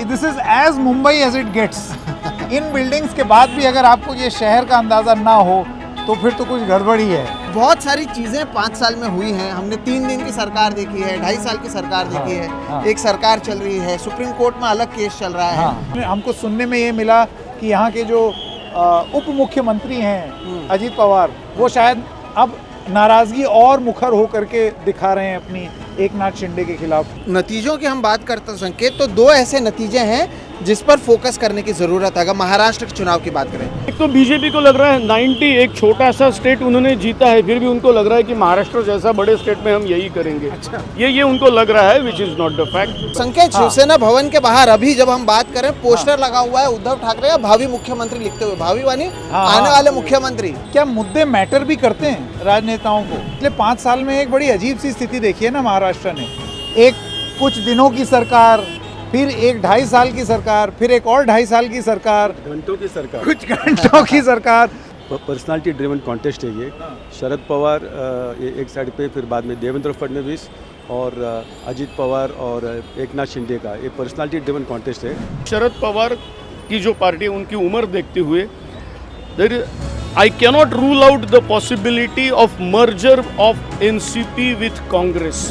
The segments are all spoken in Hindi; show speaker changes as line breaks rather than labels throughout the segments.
This is as Mumbai as it gets. इन बिल्डिंग्स के बाद भी अगर आपको ये शहर का अंदाजा ना हो तो फिर तो कुछ गड़बड़ी है।
बहुत सारी चीजें 5 साल में हुई हैं। हमने 3 दिन की सरकार देखी है, 2.5 साल की सरकार देखी है,
हाँ।
एक सरकार चल रही है, सुप्रीम कोर्ट में अलग केस चल रहा है।
हाँ। हमको सुनने में ये मिला कि यहाँ के जो उप मुख्यमंत्री हैं अजीत पवार, वो शायद अब नाराजगी और मुखर होकर के दिखा रहे हैं अपनी एकनाथ शिंदे के खिलाफ।
नतीजों की हम बात करते हैं संकेत, तो 2 ऐसे नतीजे हैं जिस पर फोकस करने की जरूरत है। अगर महाराष्ट्र के चुनाव की बात करें,
एक तो बीजेपी को लग रहा है 90 एक छोटा सा स्टेट उन्होंने जीता है, फिर भी उनको लग रहा है कि महाराष्ट्र जैसा बड़े स्टेट में हम यही करेंगे।
अच्छा।
ये उनको लग रहा है, which is not the fact.
संकेत, शिवसेना भवन के बाहर अभी जब हम बात करें, पोस्टर लगा हुआ है उद्धव ठाकरे का भावी मुख्यमंत्री लिखते हुए। भावी वानी आने वाले मुख्यमंत्री।
क्या मुद्दे मैटर भी करते हैं राजनेताओं को? पिछले 5 साल में एक बड़ी अजीब सी स्थिति देखी है ना महाराष्ट्र ने। एक कुछ दिनों की सरकार, फिर एक 2.5 साल की सरकार, फिर एक और 2.5 साल की सरकार,
घंटों की सरकार,
कुछ घंटों की सरकार।
पर्सनालिटी ड्रिवन कॉन्टेस्ट है ये। शरद पवार एक साइड पे, फिर बाद में देवेंद्र फडणवीस और अजीत पवार और एकनाथ शिंदे का ये पर्सनालिटी ड्रिवन कॉन्टेस्ट है।
शरद पवार की जो पार्टी है उनकी उम्र देखते हुए I cannot rule out the possibility of merger of NCP with Congress.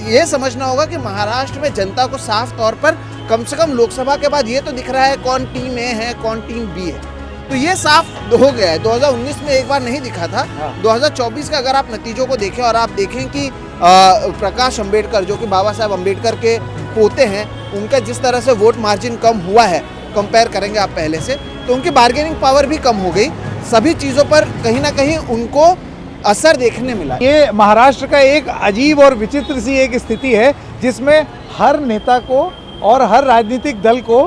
ये समझना होगा कि महाराष्ट्र में जनता को साफ तौर पर कम से कम लोकसभा के बाद ये तो दिख रहा है कौन टीम ए है, कौन टीम बी है। तो ये साफ हो गया है। 2019 में एक बार नहीं दिखा था। 2024 का अगर आप नतीजों को देखें और आप देखें कि प्रकाश अंबेडकर, जो कि बाबा साहब अंबेडकर के पोते हैं, उनका जिस तरह से वोट मार्जिन कम हुआ है, कंपेयर करेंगे आप पहले से, तो उनकी बार्गेनिंग पावर भी कम हो गई। सभी चीज़ों पर कहीं ना कहीं उनको असर देखने मिला।
ये महाराष्ट्र का एक अजीब और विचित्र सी एक स्थिति है जिसमें हर नेता को और हर राजनीतिक दल को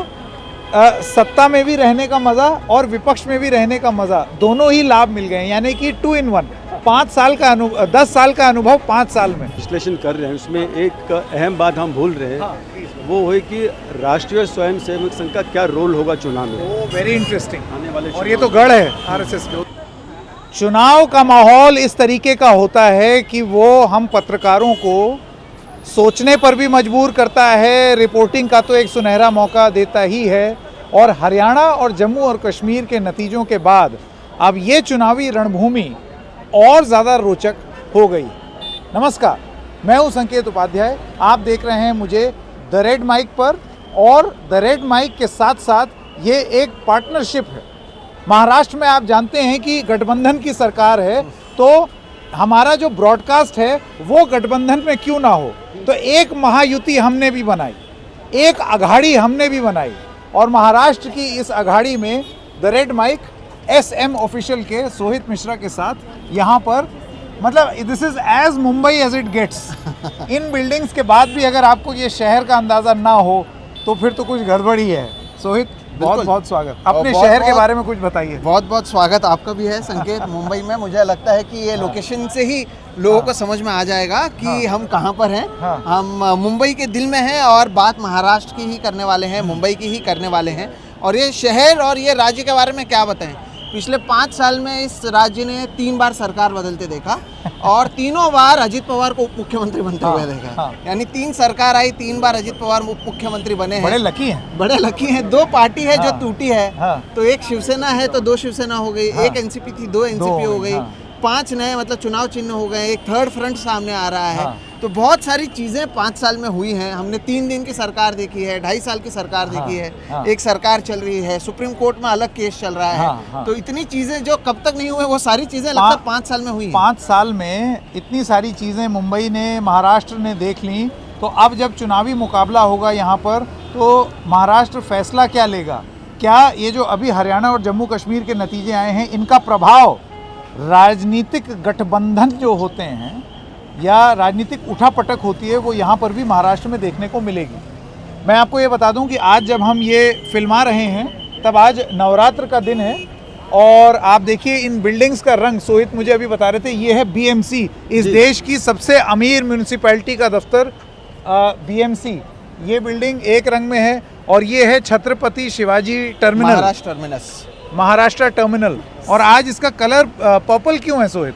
सत्ता में भी रहने का मजा और विपक्ष में भी रहने का मजा, दोनों ही लाभ मिल गए, यानी कि 2 in 1। 5 साल का अनुभव, 10 साल का अनुभव 5 साल में।
विश्लेषण कर रहे हैं, उसमें एक अहम बात हम भूल रहे हैं, वो है कि राष्ट्रीय स्वयंसेवक संघ का क्या रोल होगा चुनाव में।
वेरी इंटरेस्टिंग
आने वाले
और ये तो गढ़ है आरएसएस का। चुनाव का माहौल इस तरीके का होता है कि वो हम पत्रकारों को सोचने पर भी मजबूर करता है, रिपोर्टिंग का तो एक सुनहरा मौका देता ही है। और हरियाणा और जम्मू और कश्मीर के नतीजों के बाद अब ये चुनावी रणभूमि और ज़्यादा रोचक हो गई। नमस्कार, मैं हूँ संकेत उपाध्याय। आप देख रहे हैं मुझे द रेड माइक पर, और द रेड माइक के साथ साथ ये एक पार्टनरशिप है। महाराष्ट्र में आप जानते हैं कि गठबंधन की सरकार है, तो हमारा जो ब्रॉडकास्ट है वो गठबंधन में क्यों ना हो, तो एक महायुति हमने भी बनाई, एक अघाड़ी हमने भी बनाई। और महाराष्ट्र की इस अघाड़ी में the red mic SM official के सोहित मिश्रा के साथ यहाँ पर, मतलब this is as Mumbai as it gets. इन बिल्डिंग्स के बाद भी अगर आपको ये शहर का अंदाज़ा ना हो तो फिर तो कुछ गड़बड़ी है। सोहित, बहुत बहुत स्वागत। अपने शहर के बारे में कुछ बताइए।
बहुत बहुत स्वागत आपका भी है संकेत। मुंबई में मुझे लगता है कि ये लोकेशन से ही लोगों को समझ में आ जाएगा कि हम कहाँ पर हैं। हम मुंबई के दिल में हैं और बात महाराष्ट्र की ही करने वाले हैं, मुंबई की ही करने वाले हैं। और ये शहर और ये राज्य के बारे में क्या बताएं। पिछले 5 साल में इस राज्य ने 3 बार सरकार बदलते देखा और तीनों बार अजीत पवार को उप मुख्यमंत्री बनते हुए देखा। यानी 3 सरकार आई, 3 बार अजीत पवार उप मुख्यमंत्री बने हैं।
बड़े लकी हैं,
बड़े लकी हैं। 2 पार्टी है जो टूटी है, तो एक शिवसेना है तो 2 शिवसेना हो गई, एक एनसीपी थी 2 एनसीपी हो गई, 5 नए मतलब चुनाव चिन्ह हो गए, एक थर्ड फ्रंट सामने आ रहा है। तो बहुत सारी चीज़ें 5 साल में हुई हैं। हमने 3 दिन की सरकार देखी है, 2.5 साल की सरकार देखी है, एक सरकार चल रही है, सुप्रीम कोर्ट में अलग केस चल रहा है। तो इतनी चीज़ें जो कब तक नहीं हुए, वो सारी चीज़ें लगता है 5 साल में हुई हैं।
5 साल में इतनी सारी चीज़ें मुंबई ने, महाराष्ट्र ने देख ली। तो अब जब चुनावी मुकाबला होगा यहाँ पर, तो महाराष्ट्र फैसला क्या लेगा? क्या ये जो अभी हरियाणा और जम्मू कश्मीर के नतीजे आए हैं, इनका प्रभाव राजनीतिक गठबंधन जो होते हैं या राजनीतिक उठापटक होती है, वो यहाँ पर भी महाराष्ट्र में देखने को मिलेगी? मैं आपको ये बता दूं कि आज जब हम ये फिल्मा रहे हैं तब आज नवरात्र का दिन है और आप देखिए इन बिल्डिंग्स का रंग। सोहित मुझे अभी बता रहे थे, ये है BMC, इस देश की सबसे अमीर म्यूनिसिपैलिटी का दफ्तर BMC। ये बिल्डिंग एक रंग में है और ये है छत्रपति शिवाजी टर्मिनल, महाराष्ट्र टर्मिनल। और आज इसका कलर पर्पल क्यों है सोहित?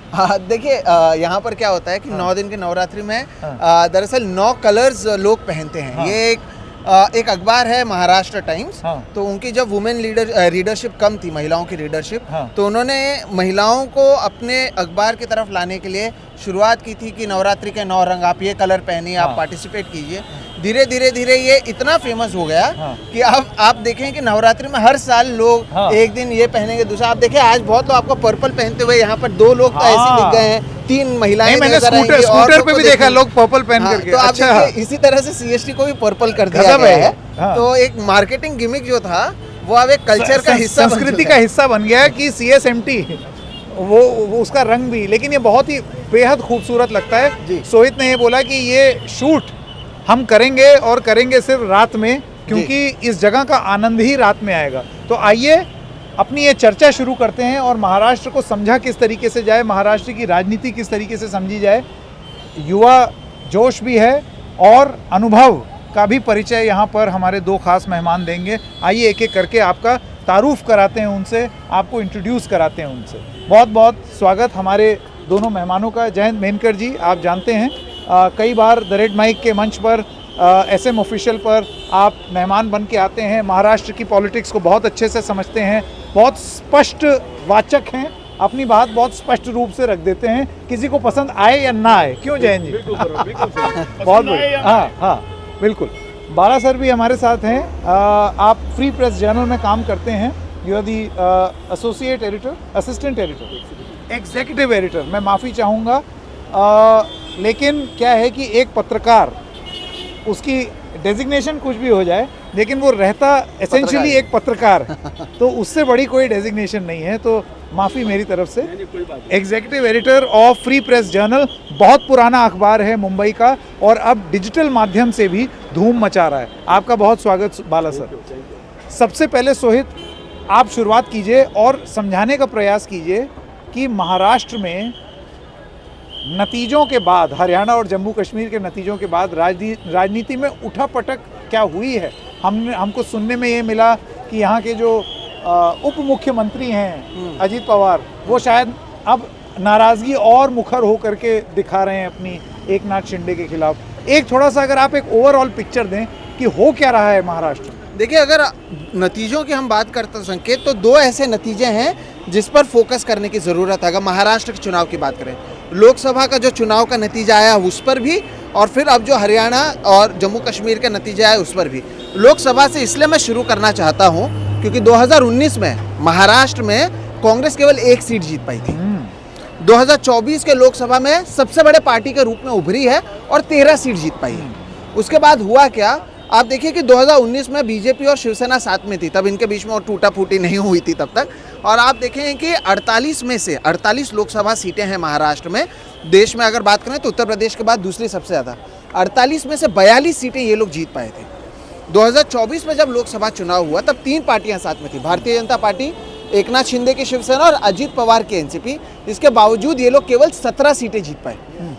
देखिए, यहाँ पर क्या होता है कि 9 दिन के नवरात्रि में दरअसल 9 कलर्स लोग पहनते हैं। ये एक एक अखबार है महाराष्ट्र टाइम्स।
हाँ।
तो उनकी जब वुमेन रीडरशिप कम थी, महिलाओं की रीडरशिप,
हाँ।
तो उन्होंने महिलाओं को अपने अखबार की तरफ लाने के लिए शुरुआत की थी कि नवरात्रि के 9 रंग, आप ये कलर पहनिए, आप
हाँ।
पार्टिसिपेट कीजिए। धीरे धीरे ये इतना फेमस हो गया
हाँ।
कि अब आप देखें कि नवरात्रि में हर साल लोग
हाँ।
एक दिन ये पहनेंगे, दूसरा आप देखें आज बहुत लोग आपको पर्पल पहनते हुए, यहाँ पर 2 लोग तो ऐसे
हाँ।
दिख गए हैं, 3 महिलाएं
नहीं, मैंने
नजर आएंगी और
स्कूटर
लोग
पे
को
भी देखा
देखेंगे।
लोग पर्पल पहन
हाँ,
करके।
तो आप
अच्छा,
देखिए इसी तरह से सीएसटी को भी पर्पल कर दिया
गजब
गया
है।
है।
हाँ।
तो एक मार्केटिंग गिमिक जो था वो अब एक कल्चर का हिस्सा बन
संस्कृति
चुका
का
है।
हिस्सा बन गया है कि CSMT वो उसका रंग भी, लेकिन ये बहुत ही बेहद खूबसूरत लगता है।
जी।
सोहित ने ये बोला कि ये शूट हम करेंगे और करेंगे सिर्फ रात में, क्योंकि इस जगह का आनंद ही रात में आएगा। तो आइए अपनी ये चर्चा शुरू करते हैं और महाराष्ट्र को समझा किस तरीके से जाए, महाराष्ट्र की राजनीति किस तरीके से समझी जाए। युवा जोश भी है और अनुभव का भी परिचय यहाँ पर हमारे 2 खास मेहमान देंगे। आइए एक एक करके आपका तारुफ कराते हैं उनसे, आपको इंट्रोड्यूस कराते हैं उनसे। बहुत बहुत स्वागत हमारे दोनों मेहमानों का। जयंत मेनकर जी, आप जानते हैं कई बार द रेड माइक के मंच पर SM ऑफिशियल पर आप मेहमान बन के आते हैं, महाराष्ट्र की पॉलिटिक्स को बहुत अच्छे से समझते हैं, बहुत स्पष्ट वाचक हैं, अपनी बात बहुत स्पष्ट रूप से रख देते हैं, किसी को पसंद आए या ना आए। क्यों जयंत जी? बहुत बढ़िया। हाँ हाँ बिल्कुल। बाला सर भी हमारे साथ हैं। आप फ्री प्रेस जर्नल में काम करते हैं, you are the associate editor, assistant editor, executive editor. मैं माफ़ी चाहूँगा, लेकिन क्या है कि एक पत्रकार, उसकी डेजिग्नेशन कुछ भी हो जाए, लेकिन वो रहता एसेंशियली एक पत्रकार, तो उससे बड़ी कोई डेजिग्नेशन नहीं है। तो माफ़ी मेरी तरफ से। Executive editor of free press journal, बहुत पुराना अखबार है मुंबई का और अब डिजिटल माध्यम से भी धूम मचा रहा है। आपका बहुत स्वागत बाला सर। सबसे पहले सोहित, आप शुरुआत कीजिए और समझाने का प्रयास कीजिए कि महाराष्ट्र में नतीजों के बाद, हरियाणा और जम्मू कश्मीर के नतीजों के बाद राजनीति में उठापटक क्या हुई है। हमको सुनने में ये मिला कि यहाँ के जो उप मुख्यमंत्री हैं अजीत पवार, वो शायद अब नाराज़गी और मुखर होकर के दिखा रहे हैं अपनी एकनाथ शिंदे के खिलाफ। एक थोड़ा सा अगर आप एक ओवरऑल पिक्चर दें कि हो क्या रहा है महाराष्ट्र।
देखिए, अगर नतीजों की हम बात करते हैं संकेत, तो 2 ऐसे नतीजे हैं जिस पर फोकस करने की ज़रूरत है। अगर महाराष्ट्र के चुनाव की बात करें, लोकसभा का जो चुनाव का नतीजा आया उस पर भी, और फिर अब जो हरियाणा और जम्मू कश्मीर का नतीजा आया उस पर भी। लोकसभा से इसलिए मैं शुरू करना चाहता हूं क्योंकि 2019 में महाराष्ट्र में कांग्रेस केवल 1 सीट जीत पाई थी। 2024 के लोकसभा में सबसे बड़े पार्टी के रूप में उभरी है और 13 सीट जीत पाई है। उसके बाद हुआ क्या, आप देखिए कि 2019 में बीजेपी और शिवसेना साथ में थी, तब इनके बीच में और टूटा फूटी नहीं हुई थी तब तक। और आप देखें कि 48 में से 48 लोकसभा सीटें हैं महाराष्ट्र में। देश में अगर बात करें तो उत्तर प्रदेश के बाद दूसरी सबसे ज़्यादा, 48 में से 42 सीटें ये लोग जीत पाए थे। 2024 में जब लोकसभा चुनाव हुआ तब 3 पार्टियां साथ में थी, भारतीय जनता पार्टी, एकनाथ शिंदे की शिवसेना और अजीत पवार की एनसीपी। इसके बावजूद ये लोग केवल 17 सीटें जीत पाए।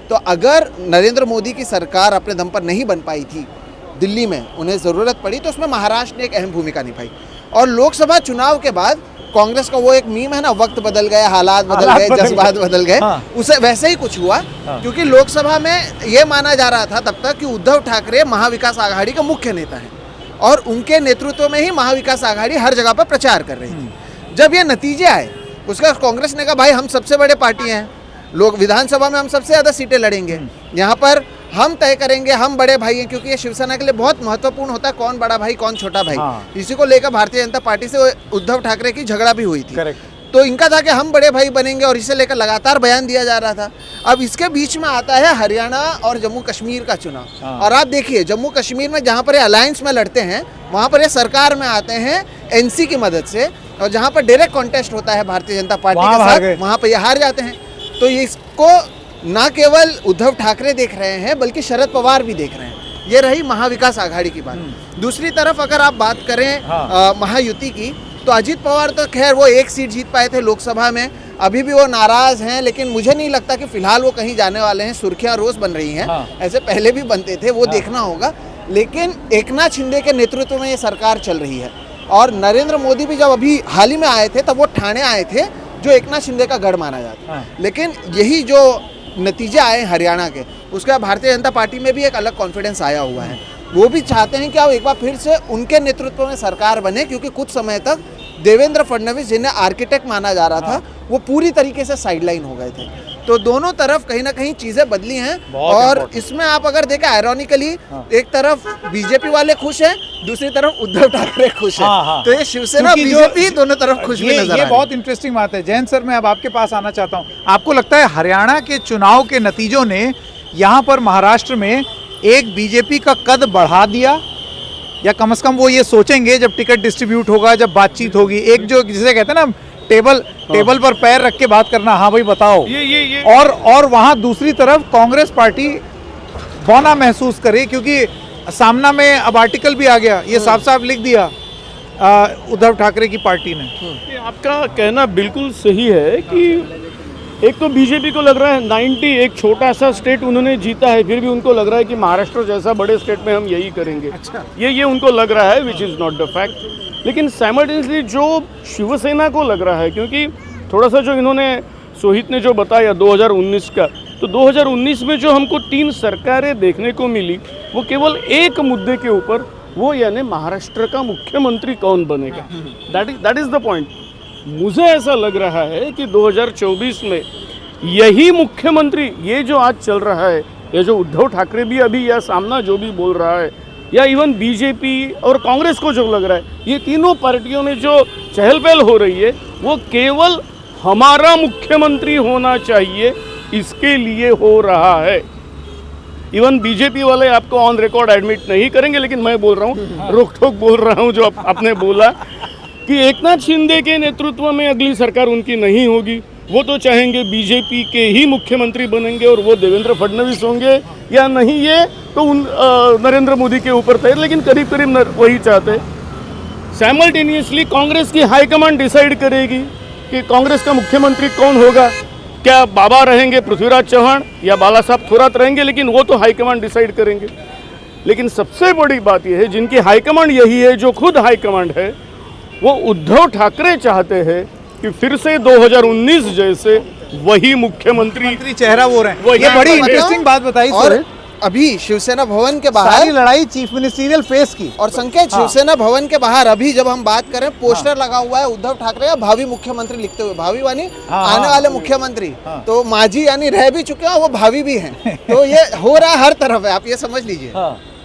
तो अगर नरेंद्र मोदी की सरकार अपने दम पर नहीं बन पाई थी, दिल्ली में उन्हें ज़रूरत पड़ी, तो उसमें महाराष्ट्र ने एक अहम भूमिका निभाई। और लोकसभा चुनाव के बाद कांग्रेस का वो एक मीम है ना, वक्त बदल गया, हालात बदल गए, जज्बात बदल गए,
हाँ।
उसे वैसे ही कुछ हुआ। क्योंकि लोकसभा में ये माना जा रहा था तब तक कि उद्धव ठाकरे महाविकास आघाड़ी का मुख्य नेता है और उनके नेतृत्व में ही महाविकास आघाड़ी हर जगह पर प्रचार कर रही थी। जब ये नतीजे आए, उसका कांग्रेस ने कहा भाई हम सबसे बड़े पार्टी हैं, लोग विधानसभा में हम सबसे ज़्यादा सीटें लड़ेंगे, यहाँ पर हम तय करेंगे, हम बड़े भाई हैं। क्योंकि ये शिवसेना के लिए बहुत महत्वपूर्ण होता है कौन बड़ा भाई कौन छोटा भाई।
हाँ।
इसी को लेकर भारतीय जनता पार्टी से उद्धव ठाकरे की झगड़ा भी हुई थी।
करेक्ट।
तो इनका था कि हम बड़े भाई बनेंगे और इसे लेकर लगातार बयान दिया जा रहा था। अब इसके बीच में आता है हरियाणा और जम्मू कश्मीर का चुनाव।
हाँ।
और आप देखिए जम्मू कश्मीर में जहाँ पर ये अलायंस में लड़ते हैं, वहाँ पर ये सरकार में आते हैं एनसी की मदद से, और जहाँ पर डायरेक्ट कॉन्टेस्ट होता है भारतीय जनता पार्टी के साथ, वहाँ पर ये हार जाते हैं। तो इसको ना केवल उद्धव ठाकरे देख रहे हैं बल्कि शरद पवार भी देख रहे हैं। ये रही महाविकास आघाड़ी की बात। दूसरी तरफ अगर आप बात करें महायुति की, तो अजीत पवार तो खैर वो 1 सीट जीत पाए थे लोकसभा में, अभी भी वो नाराज हैं, लेकिन मुझे नहीं लगता कि फिलहाल वो कहीं जाने वाले हैं। सुर्खियां रोज बन रही हैं।
हाँ।
ऐसे पहले भी बनते थे, वो देखना होगा। लेकिन एकनाथ शिंदे के नेतृत्व में ये सरकार चल रही है। और नरेंद्र मोदी भी जब अभी हाल ही में आए थे तब वो ठाणे आए थे, जो एकनाथ शिंदे का गढ़ माना जाता है। लेकिन यही जो नतीजे आए हरियाणा के, उसके बाद भारतीय जनता पार्टी में भी एक अलग कॉन्फिडेंस आया हुआ है। वो भी चाहते हैं कि अब एक बार फिर से उनके नेतृत्व में सरकार बने, क्योंकि कुछ समय तक देवेंद्र फडणवीस जिन्हें आर्किटेक्ट माना जा रहा था वो पूरी तरीके से साइडलाइन हो गए थे। तो दोनों तरफ कहीं ना कहीं चीजें बदली हैं और इसमें आप अगर देखें आयरॉनिकली एक तरफ बीजेपी वाले खुश हैं, दूसरी तरफ उद्धव ठाकरे खुश हैं। तो ये शिवसेना बीजेपी दोनों तरफ खुश भी नजर आ रही है।
बहुत इंटरेस्टिंग बात है। जयंत सर, मैं अब आपके पास आना चाहता हूँ। आपको लगता है हरियाणा के चुनाव के नतीजों ने यहाँ पर महाराष्ट्र में एक बीजेपी का कद बढ़ा दिया, या कम से कम वो ये सोचेंगे जब टिकट डिस्ट्रीब्यूट होगा, जब बातचीत होगी, एक जो जिसे कहते हैं ना टेबल पर पैर रख के बात करना, हाँ भाई बताओ,
ये
और वहां दूसरी तरफ कांग्रेस पार्टी बौना महसूस करे, क्योंकि सामना में अब आर्टिकल भी आ गया, ये साफ साफ लिख दिया उद्धव ठाकरे की पार्टी ने।
आपका कहना बिल्कुल सही है कि एक तो बीजेपी को लग रहा है 90 एक छोटा सा स्टेट उन्होंने जीता है, फिर भी उनको लग रहा है कि महाराष्ट्र जैसा बड़े स्टेट में हम यही करेंगे। अच्छा। ये उनको लग रहा है, which is not the fact. लेकिन साइमल्टेनियसली जो शिवसेना को लग रहा है, क्योंकि थोड़ा सा जो इन्होंने सोहित ने जो बताया 2019 का, तो 2019 में जो हमको 3 सरकारें देखने को मिली वो केवल एक मुद्दे के ऊपर, वो यानी महाराष्ट्र का मुख्यमंत्री कौन बनेगा। That is the point. मुझे ऐसा लग रहा है कि 2024 में यही मुख्यमंत्री, ये जो आज चल रहा है, ये जो उद्धव ठाकरे भी अभी या सामना जो भी बोल रहा है, या इवन बीजेपी और कांग्रेस को जो लग रहा है, ये तीनों पार्टियों में जो चहल पहल हो रही है वो केवल हमारा मुख्यमंत्री होना चाहिए इसके लिए हो रहा है। इवन बीजेपी वाले आपको ऑन रिकॉर्ड एडमिट नहीं करेंगे, लेकिन मैं बोल रहा हूँ, रोक ठोक बोल रहा हूँ, जो आपने बोला कि एकनाथ शिंदे के नेतृत्व में अगली सरकार उनकी नहीं होगी, वो तो चाहेंगे बीजेपी के ही मुख्यमंत्री बनेंगे और वो देवेंद्र फडणवीस होंगे, या नहीं ये तो नरेंद्र मोदी के ऊपर थे, लेकिन करीब करीब वही चाहते। साइमल्टेनियसली कांग्रेस की हाईकमांड डिसाइड करेगी कि कांग्रेस का मुख्यमंत्री कौन होगा, क्या बाबा रहेंगे पृथ्वीराज चौहान या बाला साहब थोरात रहेंगे, लेकिन वो तो हाईकमांड डिसाइड करेंगे। लेकिन सबसे बड़ी बात यह है, जिनकी हाईकमांड यही है, जो खुद हाईकमांड है, वो उद्धव ठाकरे चाहते हैं कि फिर से 2019 जैसे वही मुख्यमंत्री
चेहरा वो रहे। ये बड़ी इंटरेस्टिंग बात बताई।
और अभी शिवसेना भवन के बाहर
सारी लड़ाई चीफ मिनिस्टीरियल फेस की,
और संकेत शिवसेना भवन के बाहर अभी जब हम बात करें, पोस्टर लगा हुआ है उद्धव ठाकरे का भावी मुख्यमंत्री लिखते हुए, भावी यानी आने वाले मुख्यमंत्री। तो माजी यानी रह भी चुके हैं, वो भावी भी हैं। तो ये हो रहा है हर तरफ है, आप ये समझ लीजिए।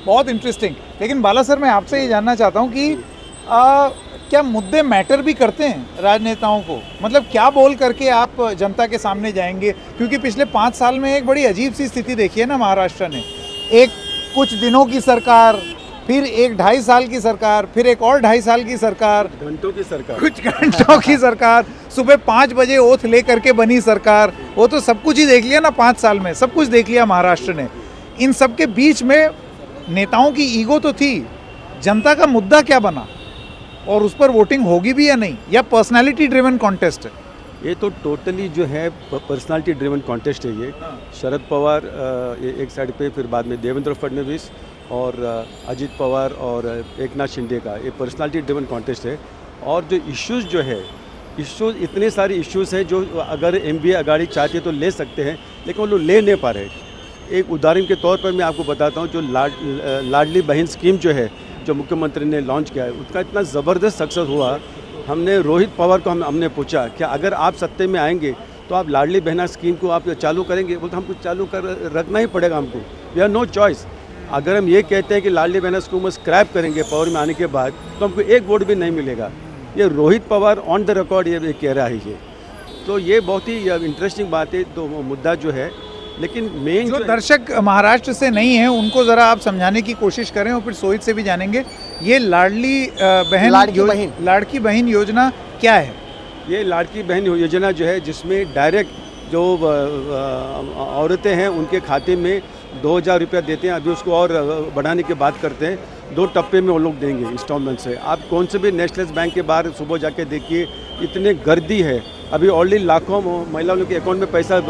बहुत इंटरेस्टिंग। लेकिन बाला सर, मैं आपसे ये जानना चाहता हूँ कि क्या मुद्दे मैटर भी करते हैं राजनेताओं को? मतलब क्या बोल करके आप जनता के सामने जाएंगे? क्योंकि पिछले 5 साल में एक बड़ी अजीब सी स्थिति देखी है ना महाराष्ट्र ने। एक कुछ दिनों की सरकार, फिर एक 2.5 साल की सरकार, फिर एक और 2.5 साल की सरकार,
घंटों की सरकार,
कुछ घंटों की सरकार, सुबह 5 बजे ओथ लेकर के बनी सरकार। वो तो सब कुछ ही देख लिया ना 5 साल में, सब कुछ देख लिया महाराष्ट्र ने। इन सब के बीच में नेताओं की ईगो तो थी, जनता का मुद्दा क्या बना और उस पर वोटिंग होगी भी या नहीं, या पर्सनालिटी ड्रिवन कॉन्टेस्ट है?
ये तो टोटली जो है पर्सनालिटी ड्रिवन कॉन्टेस्ट है। ये शरद पवार एक साइड पे, फिर बाद में देवेंद्र फडणवीस और अजित पवार और एकनाथ शिंदे का, ये पर्सनालिटी ड्रिवन कॉन्टेस्ट है। और जो इश्यूज़ जो है, इश्यूज़ इतने सारे इश्यूज़ हैं जो अगर MBA अगाड़ी चाहते तो ले सकते हैं, लेकिन वो लोग ले नहीं पा रहे। एक उदाहरण के तौर पर मैं आपको बताता हूँ, जो लाडली बहन स्कीम जो है, जो मुख्यमंत्री ने लॉन्च किया है, उसका इतना ज़बरदस्त सक्सेस हुआ। हमने रोहित पवार को हमने पूछा कि अगर आप सत्ते में आएंगे तो आप लाडली बहना स्कीम को आप चालू करेंगे? बोलते हमको चालू कर रखना ही पड़ेगा, हमको वी आर नो चॉइस। अगर हम ये कहते हैं कि लाडली बहना स्कीम को स्क्रैप करेंगे पावर में आने के बाद, तो हमको एक वोट भी नहीं मिलेगा। ये Rohit Pawar on the record ये कह रहा है ये। तो ये बहुत ही इंटरेस्टिंग बात है। तो मुद्दा जो है, लेकिन मेन
जो दर्शक महाराष्ट्र से नहीं है उनको ज़रा आप समझाने की कोशिश करें, और फिर सोहित से भी जानेंगे ये लाडली बहन योजना क्या है?
ये लाड़की बहन योजना जो है, जिसमें डायरेक्ट जो औरतें हैं उनके खाते में 2000 रुपया देते हैं। अभी उसको और बढ़ाने की बात करते हैं, 2 टप्पे में वो लोग देंगे इंस्टॉलमेंट से। आप कौन से भी नेशनलाइज बैंक के बाहर सुबह जाके देखिए, इतने गर्दी है। अभी ऑलरेडी लाखों महिलाओं के अकाउंट में पैसा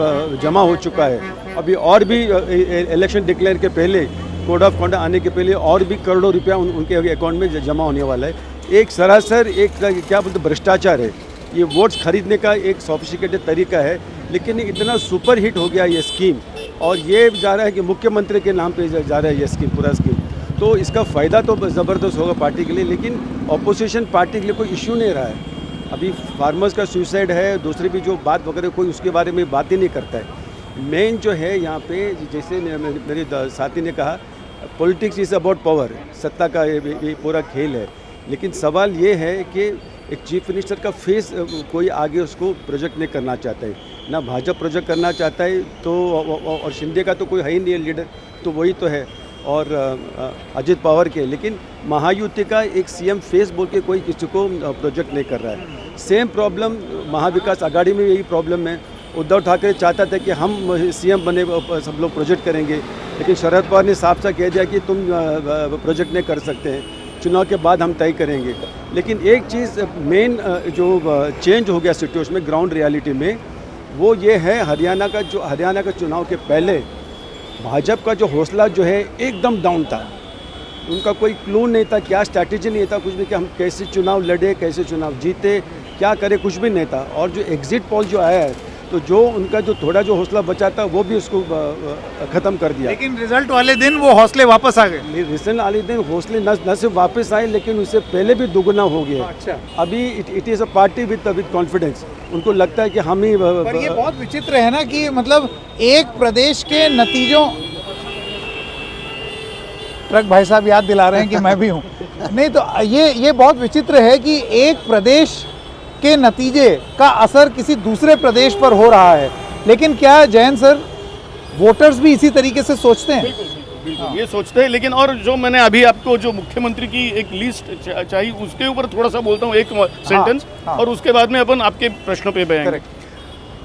जमा हो चुका है। अभी और भी इलेक्शन डिक्लेयर के पहले, कोड ऑफ कंडक्ट आने के पहले और भी करोड़ों रुपया उनके अकाउंट में जमा होने वाला है। एक सरासर एक क्या बोलते भ्रष्टाचार है। ये वोट्स खरीदने का एक सोफिस्टिकेटेड तरीका है, लेकिन इतना सुपर हिट हो गया ये स्कीम और ये जा रहा है कि मुख्यमंत्री के नाम पे जा रहा है ये स्कीम, पूरा स्कीम। तो इसका फ़ायदा तो ज़बरदस्त होगा पार्टी के लिए, लेकिन अपोजिशन पार्टी के लिए कोई इशू नहीं रहा है। अभी फार्मर्स का सुसाइड है, दूसरी भी जो बात वगैरह कोई उसके बारे में बात ही नहीं करता है। मेन जो है यहाँ पे, जैसे मेरे साथी ने कहा, पॉलिटिक्स इज़ अबाउट पावर, सत्ता का ये पूरा खेल है। लेकिन सवाल ये है कि एक चीफ मिनिस्टर का फेस कोई आगे उसको प्रोजेक्ट नहीं करना चाहता है, ना भाजपा प्रोजेक्ट करना चाहता है, तो और शिंदे का तो कोई है ही नहीं है लीडर, तो वही तो है, और अजित पवार के। लेकिन महायुति का एक सीएम फेस बोल के कोई किसी को प्रोजेक्ट नहीं कर रहा है। सेम प्रॉब्लम महाविकास आघाड़ी में यही प्रॉब्लम है। उद्धव ठाकरे चाहता था कि हम सीएम बने, सब लोग प्रोजेक्ट करेंगे, लेकिन शरद पवार ने साफ साफ कह दिया कि तुम प्रोजेक्ट नहीं कर सकते हैं, चुनाव के बाद हम तय करेंगे। लेकिन एक चीज़ मेन जो चेंज हो गया सिचुएशन में, ग्राउंड रियलिटी में, वो ये है हरियाणा का चुनाव के पहले भाजपा का जो हौसला जो है एकदम डाउन था। उनका कोई क्लू नहीं था, क्या स्ट्रैटेजी नहीं था, कुछ भी कि हम कैसे चुनाव लड़े, कैसे चुनाव जीते, क्या करें, कुछ भी नहीं था। और जो एग्जिट पोल जो आया है, तो जो उनका जो थोड़ा जो हौसला बचा था वो भी उसको ख़त्म कर दिया।
लेकिन रिजल्ट वाले दिन वो हौसले वापस आ गए।
रिजल्ट वाले दिन हौसले न सिर्फ वापस आए, लेकिन उससे पहले भी दुगुना हो गया।
अच्छा।
अभी it is a party with confidence. उनको लगता है कि हम ही
पर ये बहुत विचित्र है ना कि मतलब एक प्रदेश के नतीजों, ट्रक भाई साहब याद दिला रहे हैं कि मैं भी हूँ। नहीं तो ये बहुत विचित्र है कि एक प्रदेश के नतीजे का असर किसी दूसरे प्रदेश पर हो रहा है। लेकिन क्या जयंत सर, वोटर्स भी इसी तरीके से सोचते हैं?
बिल्कुल ये सोचते हैं। लेकिन और जो मैंने अभी आपको जो मुख्यमंत्री की एक लिस्ट चाहिए, उसके ऊपर थोड़ा सा बोलता हूँ, एक सेंटेंस, और उसके बाद में अपन आपके प्रश्नों पे बयाएंगे।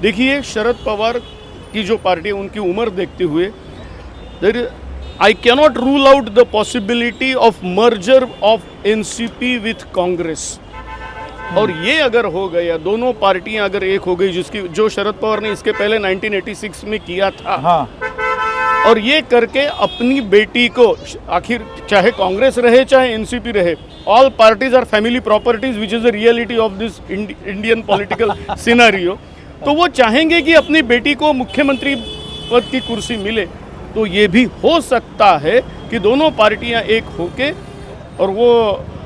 देखिए, शरद पवार की जो पार्टी है, उनकी उम्र देखते हुए, I cannot rule out the possibility of merger of NCP with Congress. और ये अगर हो गया, दोनों पार्टियां अगर एक हो गई, जो शरद पवार ने इसके पहले 1986 में किया था, हाँ। और ये करके अपनी बेटी को, आखिर चाहे कांग्रेस रहे चाहे एनसीपी रहे, all parties are family properties, which is the reality of this Indian political scenario. तो वो चाहेंगे कि अपनी बेटी को मुख्यमंत्री पद की कुर्सी मिले। तो ये भी हो सकता है कि दोनों पार्टियां एक होके और वो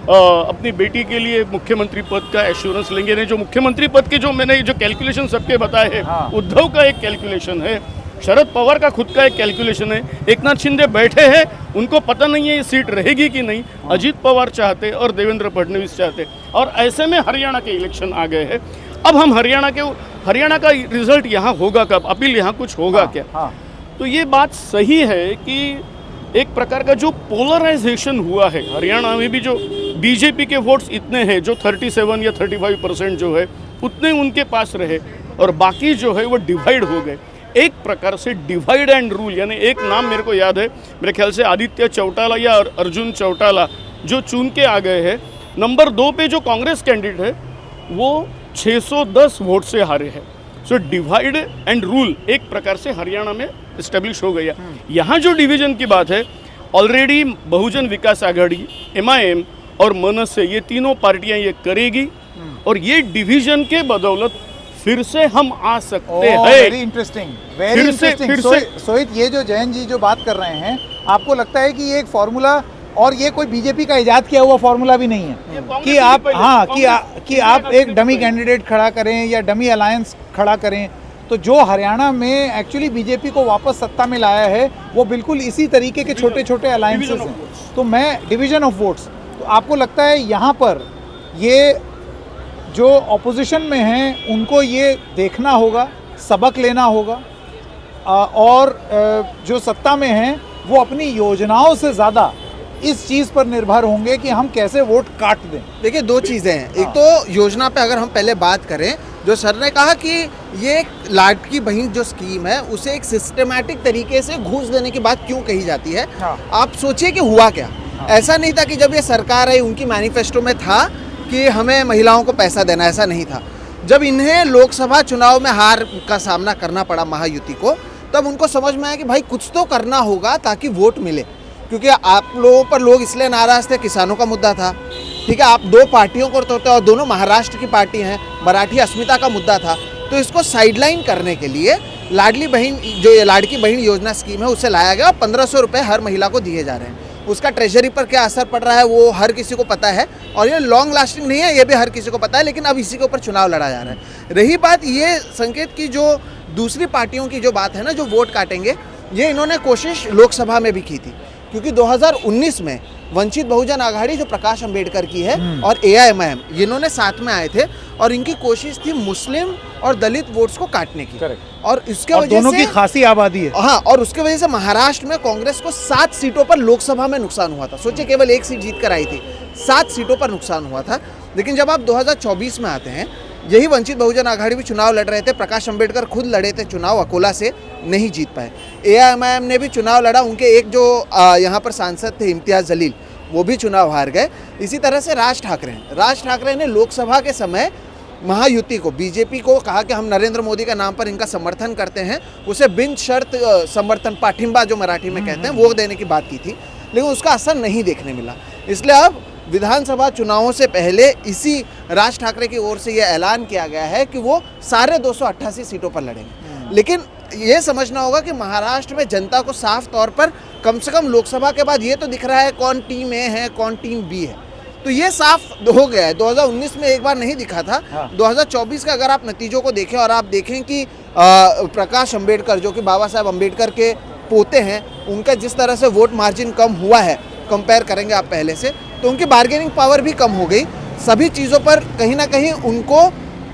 अपनी बेटी के लिए मुख्यमंत्री पद का एश्योरेंस लेंगे। नहीं, जो मुख्यमंत्री पद के जो मैंने जो कैलकुलेशन सबके बताए हैं, हाँ। उद्धव का एक कैलकुलेशन है, शरद पवार का खुद का एक कैलकुलेशन है, एकनाथ शिंदे बैठे हैं, उनको पता नहीं है ये सीट रहेगी कि नहीं, हाँ। अजीत पवार चाहते और देवेंद्र फडणवीस चाहते, और ऐसे में हरियाणा के इलेक्शन आ गए हैं। अब हम हरियाणा का रिजल्ट यहाँ होगा कब, अपील यहाँ कुछ होगा, हाँ, क्या, हाँ। तो ये बात सही है कि एक प्रकार का जो पोलराइजेशन हुआ है हरियाणा में भी, जो बीजेपी के वोट्स इतने हैं, जो 37 या 35% जो है उतने उनके पास रहे, और बाकी जो है वो डिवाइड हो गए। एक प्रकार से डिवाइड एंड रूल, यानी एक नाम मेरे को याद है, मेरे ख्याल से आदित्य चौटाला या अर्जुन चौटाला जो चुन के आ गए हैं। नंबर 2 पे जो कांग्रेस कैंडिडेट है वो 610 वोट से हारे हैं। सो डिवाइड एंड रूल एक प्रकार से हरियाणा में इस्टेब्लिश हो गया। यहाँ जो डिवीजन की बात है, ऑलरेडी बहुजन विकास आघाड़ी, MIM और मनस से, ये तीनों पार्टियां ये करेगी, और ये डिवीजन के बदौलत फिर से हम आ सकते हैं।
Very interesting, very interesting. Sohit, ये जो जयंत जी जो बात कर रहे हैं, आपको लगता है कि ये एक फॉर्मूला, और ये कोई बीजेपी का इजाद किया हुआ फॉर्मूला भी नहीं है कि आप, हाँ, कि आप एक डमी कैंडिडेट खड़ा करें या डमी अलायंस खड़ा करें। तो जो हरियाणा में एक्चुअली बीजेपी को वापस सत्ता में लाया है, वो बिल्कुल इसी तरीके के छोटे छोटे अलायंसेस हैं। तो मैं डिवीजन ऑफ वोट्स, तो आपको लगता है यहाँ पर ये जो ऑपोजिशन में हैं उनको ये देखना होगा, सबक लेना होगा, और जो सत्ता में हैं वो अपनी योजनाओं से ज़्यादा इस चीज़ पर निर्भर होंगे कि हम कैसे वोट काट दें।
देखिए, 2 चीज़ें हैं। एक तो योजना पे अगर हम पहले बात करें, जो सर ने कहा कि ये लाडली बहन जो स्कीम है उसे एक सिस्टमैटिक तरीके से घूस देने की बात क्यों कही जाती है। हाँ। आप सोचिए कि हुआ क्या। हाँ। ऐसा नहीं था कि जब ये सरकार आई उनकी मैनिफेस्टो में था कि हमें महिलाओं को पैसा देना, ऐसा नहीं था। जब इन्हें लोकसभा चुनाव में हार का सामना करना पड़ा महायुति को, तब उनको समझ में आया कि भाई कुछ तो करना होगा ताकि वोट मिले, क्योंकि आप लोगों पर लोग इसलिए नाराज थे, किसानों का मुद्दा था, ठीक है, आप 2 पार्टियों को तोड़ते और दोनों महाराष्ट्र की पार्टी हैं, मराठी अस्मिता का मुद्दा था। तो इसको साइडलाइन करने के लिए लाडली बहन जो ये लाड़की बहन योजना स्कीम है उसे लाया गया और 1500 रुपये हर महिला को दिए जा रहे हैं। उसका ट्रेजरी पर क्या असर पड़ रहा है वो हर किसी को पता है और ये लॉन्ग लास्टिंग नहीं है, ये भी हर किसी को पता है, लेकिन अब इसी के ऊपर चुनाव लड़ा जा रहा है। रही बात ये संकेत की जो दूसरी पार्टियों की जो बात है ना, जो वोट काटेंगे, ये इन्होंने कोशिश लोकसभा में भी की थी, क्योंकि 2019 में वंचित बहुजन आघाड़ी जो प्रकाश अंबेडकर की है और AIMIM इन्होंने साथ में आए थे और इनकी कोशिश थी मुस्लिम और दलित वोट्स को काटने की। और इसके वजह
दोनों
से
की खासी आबादी है।
हाँ, और उसके वजह से महाराष्ट्र में कांग्रेस को 7 सीटों पर लोकसभा में नुकसान हुआ था। सोचिए, केवल 1 सीट जीत कर आई थी, 7 सीटों पर नुकसान हुआ था। लेकिन जब आप 2024 में आते हैं, यही वंचित बहुजन आघाड़ी भी चुनाव लड़ रहे थे, प्रकाश अंबेडकर खुद लड़े थे चुनाव, अकोला से नहीं जीत पाए। AIMIM ने भी चुनाव लड़ा, उनके एक जो यहाँ पर सांसद थे इम्तियाज़ जलील, वो भी चुनाव हार गए। इसी तरह से राज ठाकरे ने लोकसभा के समय महायुति को, बीजेपी को कहा कि हम नरेंद्र मोदी का नाम पर इनका समर्थन करते हैं, उसे बिन शर्त समर्थन, पाठिंबा जो मराठी में कहते हैं, वो देने की बात की थी, लेकिन उसका असर नहीं देखने मिला। इसलिए अब विधानसभा चुनावों से पहले इसी राज ठाकरे की ओर से यह ऐलान किया गया है कि वो सारे 288 सीटों पर लड़ेंगे। लेकिन ये समझना होगा कि महाराष्ट्र में जनता को साफ तौर पर कम से कम लोकसभा के बाद ये तो दिख रहा है कौन टीम A है, कौन टीम B है। तो ये साफ हो गया है। 2019 में एक बार नहीं दिखा था। 2024 का अगर आप नतीजों को देखें और आप देखें कि प्रकाश अंबेडकर जो कि बाबा साहब अंबेडकर के पोते हैं, उनका जिस तरह से वोट मार्जिन कम हुआ है, कंपेयर करेंगे आप पहले से, तो उनकी बार्गेनिंग पावर भी कम हो गई। सभी चीज़ों पर कहीं ना कहीं उनको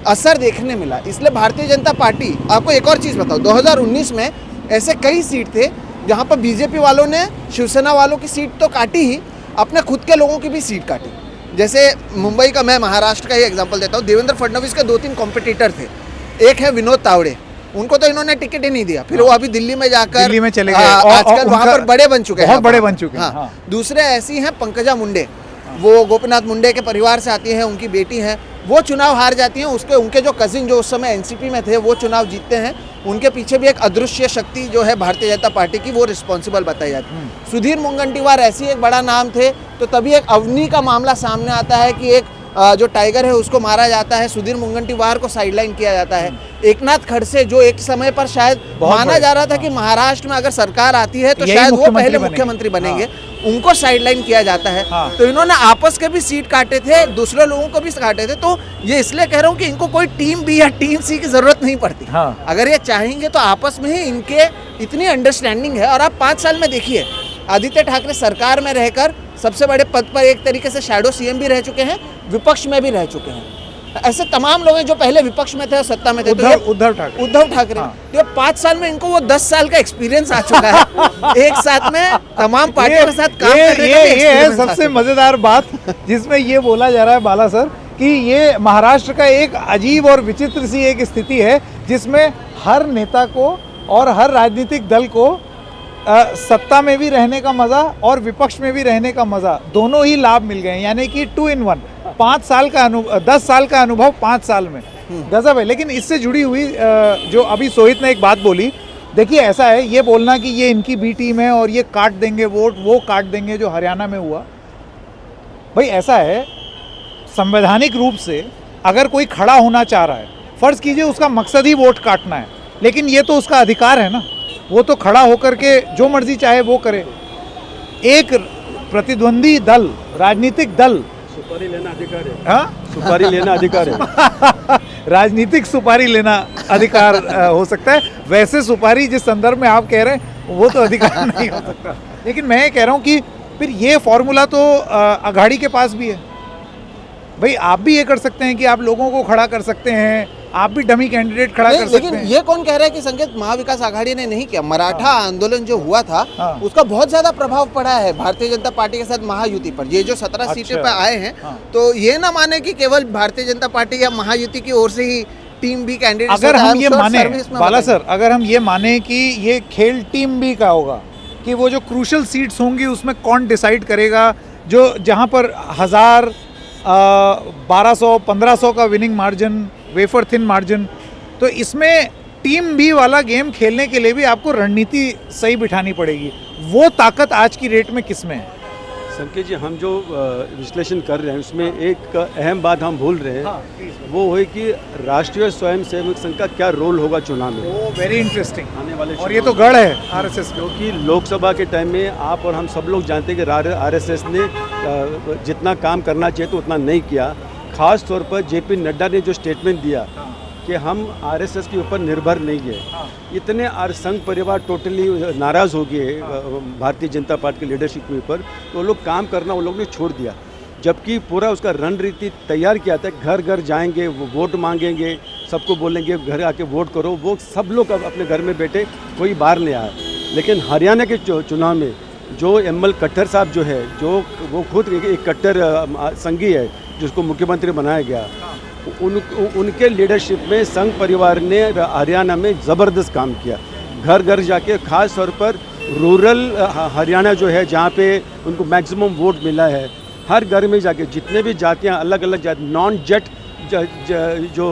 असर देखने मिला। इसलिए भारतीय जनता पार्टी, आपको एक और चीज़ बताओ, 2019 में ऐसे कई सीट थे जहाँ पर बीजेपी वालों ने शिवसेना वालों की सीट तो काटी ही, अपने खुद के लोगों की भी सीट काटी। जैसे मुंबई का, मैं महाराष्ट्र का ही एग्जांपल देता हूँ, देवेंद्र फडणवीस के 2-3 कॉम्पिटिटर थे। एक है विनोद तावड़े, उनको तो इन्होंने टिकट ही नहीं दिया, फिर वो अभी दिल्ली में जाकर
दिल्ली में चले गए,
आजकल वहाँ पर बड़े बन चुके हैं,
बहुत बड़े बन चुके हैं।
हाँ। दूसरे ऐसी हैं पंकजा मुंडे, वो गोपीनाथ मुंडे के परिवार से आती हैं, उनकी बेटी हैं, वो चुनाव हार जाती हैं। उनके जो कजिन जो उस समय एनसीपी में थे, वो चुनाव जीतते हैं। उनके पीछे भी एक अदृश्य शक्ति जो है भारतीय जनता पार्टी की, वो रिस्पॉन्सिबल बताई जाती है। सुधीर मुनगंटीवार ऐसी एक बड़ा नाम थे, तो तभी एक अवनी का मामला सामने आता है कि एक जो टाइगर है उसको मारा जाता है, सुधीर मुनगंटीवार को साइडलाइन किया जाता है। एकनाथ खड़से जो एक समय पर शायद माना जा रहा था कि महाराष्ट्र में अगर सरकार आती है तो शायद वो पहले मुख्यमंत्री बनेंगे, उनको साइडलाइन किया जाता है। तो इन्होंने आपस के भी सीट काटे थे, दूसरे लोगों को भी काटे थे। तो ये इसलिए कह रहा हूँ कि इनको कोई टीम B या टीम C की जरूरत नहीं पड़ती। अगर ये चाहेंगे तो आपस में ही इनके इतनी अंडरस्टैंडिंग है। और आप 5 साल में देखिए, आदित्य ठाकरे सरकार में रहकर सबसे बड़े पद पर एक तरीके से शैडो CM भी रह चुके हैं, विपक्ष में भी रह चुके हैं। ऐसे तमाम लोग हैं जो पहले विपक्ष में थे और सत्ता में थे।
उद्धव ठाकरे
तो 5 साल में इनको वो 10 साल का एक्सपीरियंस आ चुका है, एक साथ में तमाम पार्टियों के साथ काम करने का।
ये है सबसे मजेदार बात, जिसमें ये बोला जा रहा है बाला सर कि ये महाराष्ट्र का एक अजीब और विचित्र सी एक स्थिति है, जिसमें हर नेता को और हर राजनीतिक दल को सत्ता में भी रहने का मज़ा और विपक्ष में भी रहने का मज़ा, दोनों ही लाभ मिल गए, यानी कि 2 in 1। 5 साल का 10 साल का अनुभव 5 साल में, गजब है। लेकिन इससे जुड़ी हुई जो अभी सोहित ने एक बात बोली, देखिए ऐसा है, ये बोलना कि ये इनकी B टीम है और ये काट देंगे वोट, वो काट देंगे, जो हरियाणा में हुआ। भाई ऐसा है, संवैधानिक रूप से अगर कोई खड़ा होना चाह रहा है, फ़र्ज़ कीजिए उसका मकसद ही वोट काटना है, लेकिन ये तो उसका अधिकार है ना, वो तो खड़ा होकर के जो मर्जी चाहे वो करे। एक प्रतिद्वंदी दल, राजनीतिक दल,
सुपारी लेना अधिकार है।
हाँ,
सुपारी लेना अधिकार है।
राजनीतिक सुपारी लेना अधिकार हो सकता है, वैसे सुपारी जिस संदर्भ में आप कह रहे हैं वो तो अधिकार नहीं हो सकता। लेकिन मैं ये कह रहा हूँ कि फिर ये फॉर्मूला तो अघाड़ी के पास भी है। भाई आप भी ये कर सकते हैं कि आप लोगों को खड़ा कर सकते हैं, आप भी डमी कैंडिडेट खड़ा कर सकते हैं।
लेकिन ये कौन कह रहा है कि संकेत महाविकास आघाड़ी ने नहीं किया? मराठा आंदोलन जो हुआ था उसका बहुत ज्यादा प्रभाव पड़ा है भारतीय जनता पार्टी के साथ महायुति पर। ये जो 17 सीटें पे आए हैं, तो ये ना माने कि केवल भारतीय जनता पार्टी या महायुति की ओर से ही टीम B कैंडिडेट।
अगर हम ये माने बाला सर, अगर हम ये माने कि ये खेल टीम B का होगा, कि वो जो क्रूशल सीट्स होंगी उसमें कौन डिसाइड करेगा, जो जहाँ पर 1000 1200 1500 का winning margin, wafer thin margin, तो इसमें टीम B वाला गेम खेलने के लिए भी आपको रणनीति सही बिठानी पड़ेगी। वो ताकत आज की रेट में किस में है?
संकेत जी, हम जो विश्लेषण कर रहे हैं उसमें एक अहम बात हम भूल रहे हैं, वो है कि राष्ट्रीय स्वयंसेवक संघ का क्या रोल होगा चुनाव में,
वो वेरी इंटरेस्टिंग।
आने वाले
और ये तो गढ़ है आरएसएस का।
क्योंकि लोकसभा के टाइम में आप और हम सब लोग जानते हैं कि आरएसएस ने जितना काम करना चाहिए तो उतना नहीं किया। खास तौर पर जेपी नड्डा ने जो स्टेटमेंट दिया कि हम आरएसएस के ऊपर निर्भर नहीं है, इतने संघ परिवार टोटली नाराज़ हो गए भारतीय जनता पार्टी की लीडरशिप के ऊपर, तो वो लोग काम करना वो लोग ने छोड़ दिया। जबकि पूरा उसका रणनीति तैयार किया था, घर घर जाएंगे, वो वोट मांगेंगे, सबको बोलेंगे घर आके वोट करो, वो सब लोग अब अपने घर में बैठे, कोई बाहर नहीं आया। लेकिन हरियाणा के चुनाव में जो एमएल खट्टर साहब जो है, जो वो खुद एक कट्टर संघी है जिसको मुख्यमंत्री बनाया गया, उनके लीडरशिप में संघ परिवार ने हरियाणा में ज़बरदस्त काम किया। घर घर जाके, खास तौर पर रूरल हरियाणा जो है जहाँ पे उनको मैक्सिमम वोट मिला है, हर घर में जाके जितने भी जातियाँ, अलग अलग जाति, नॉन जेट जो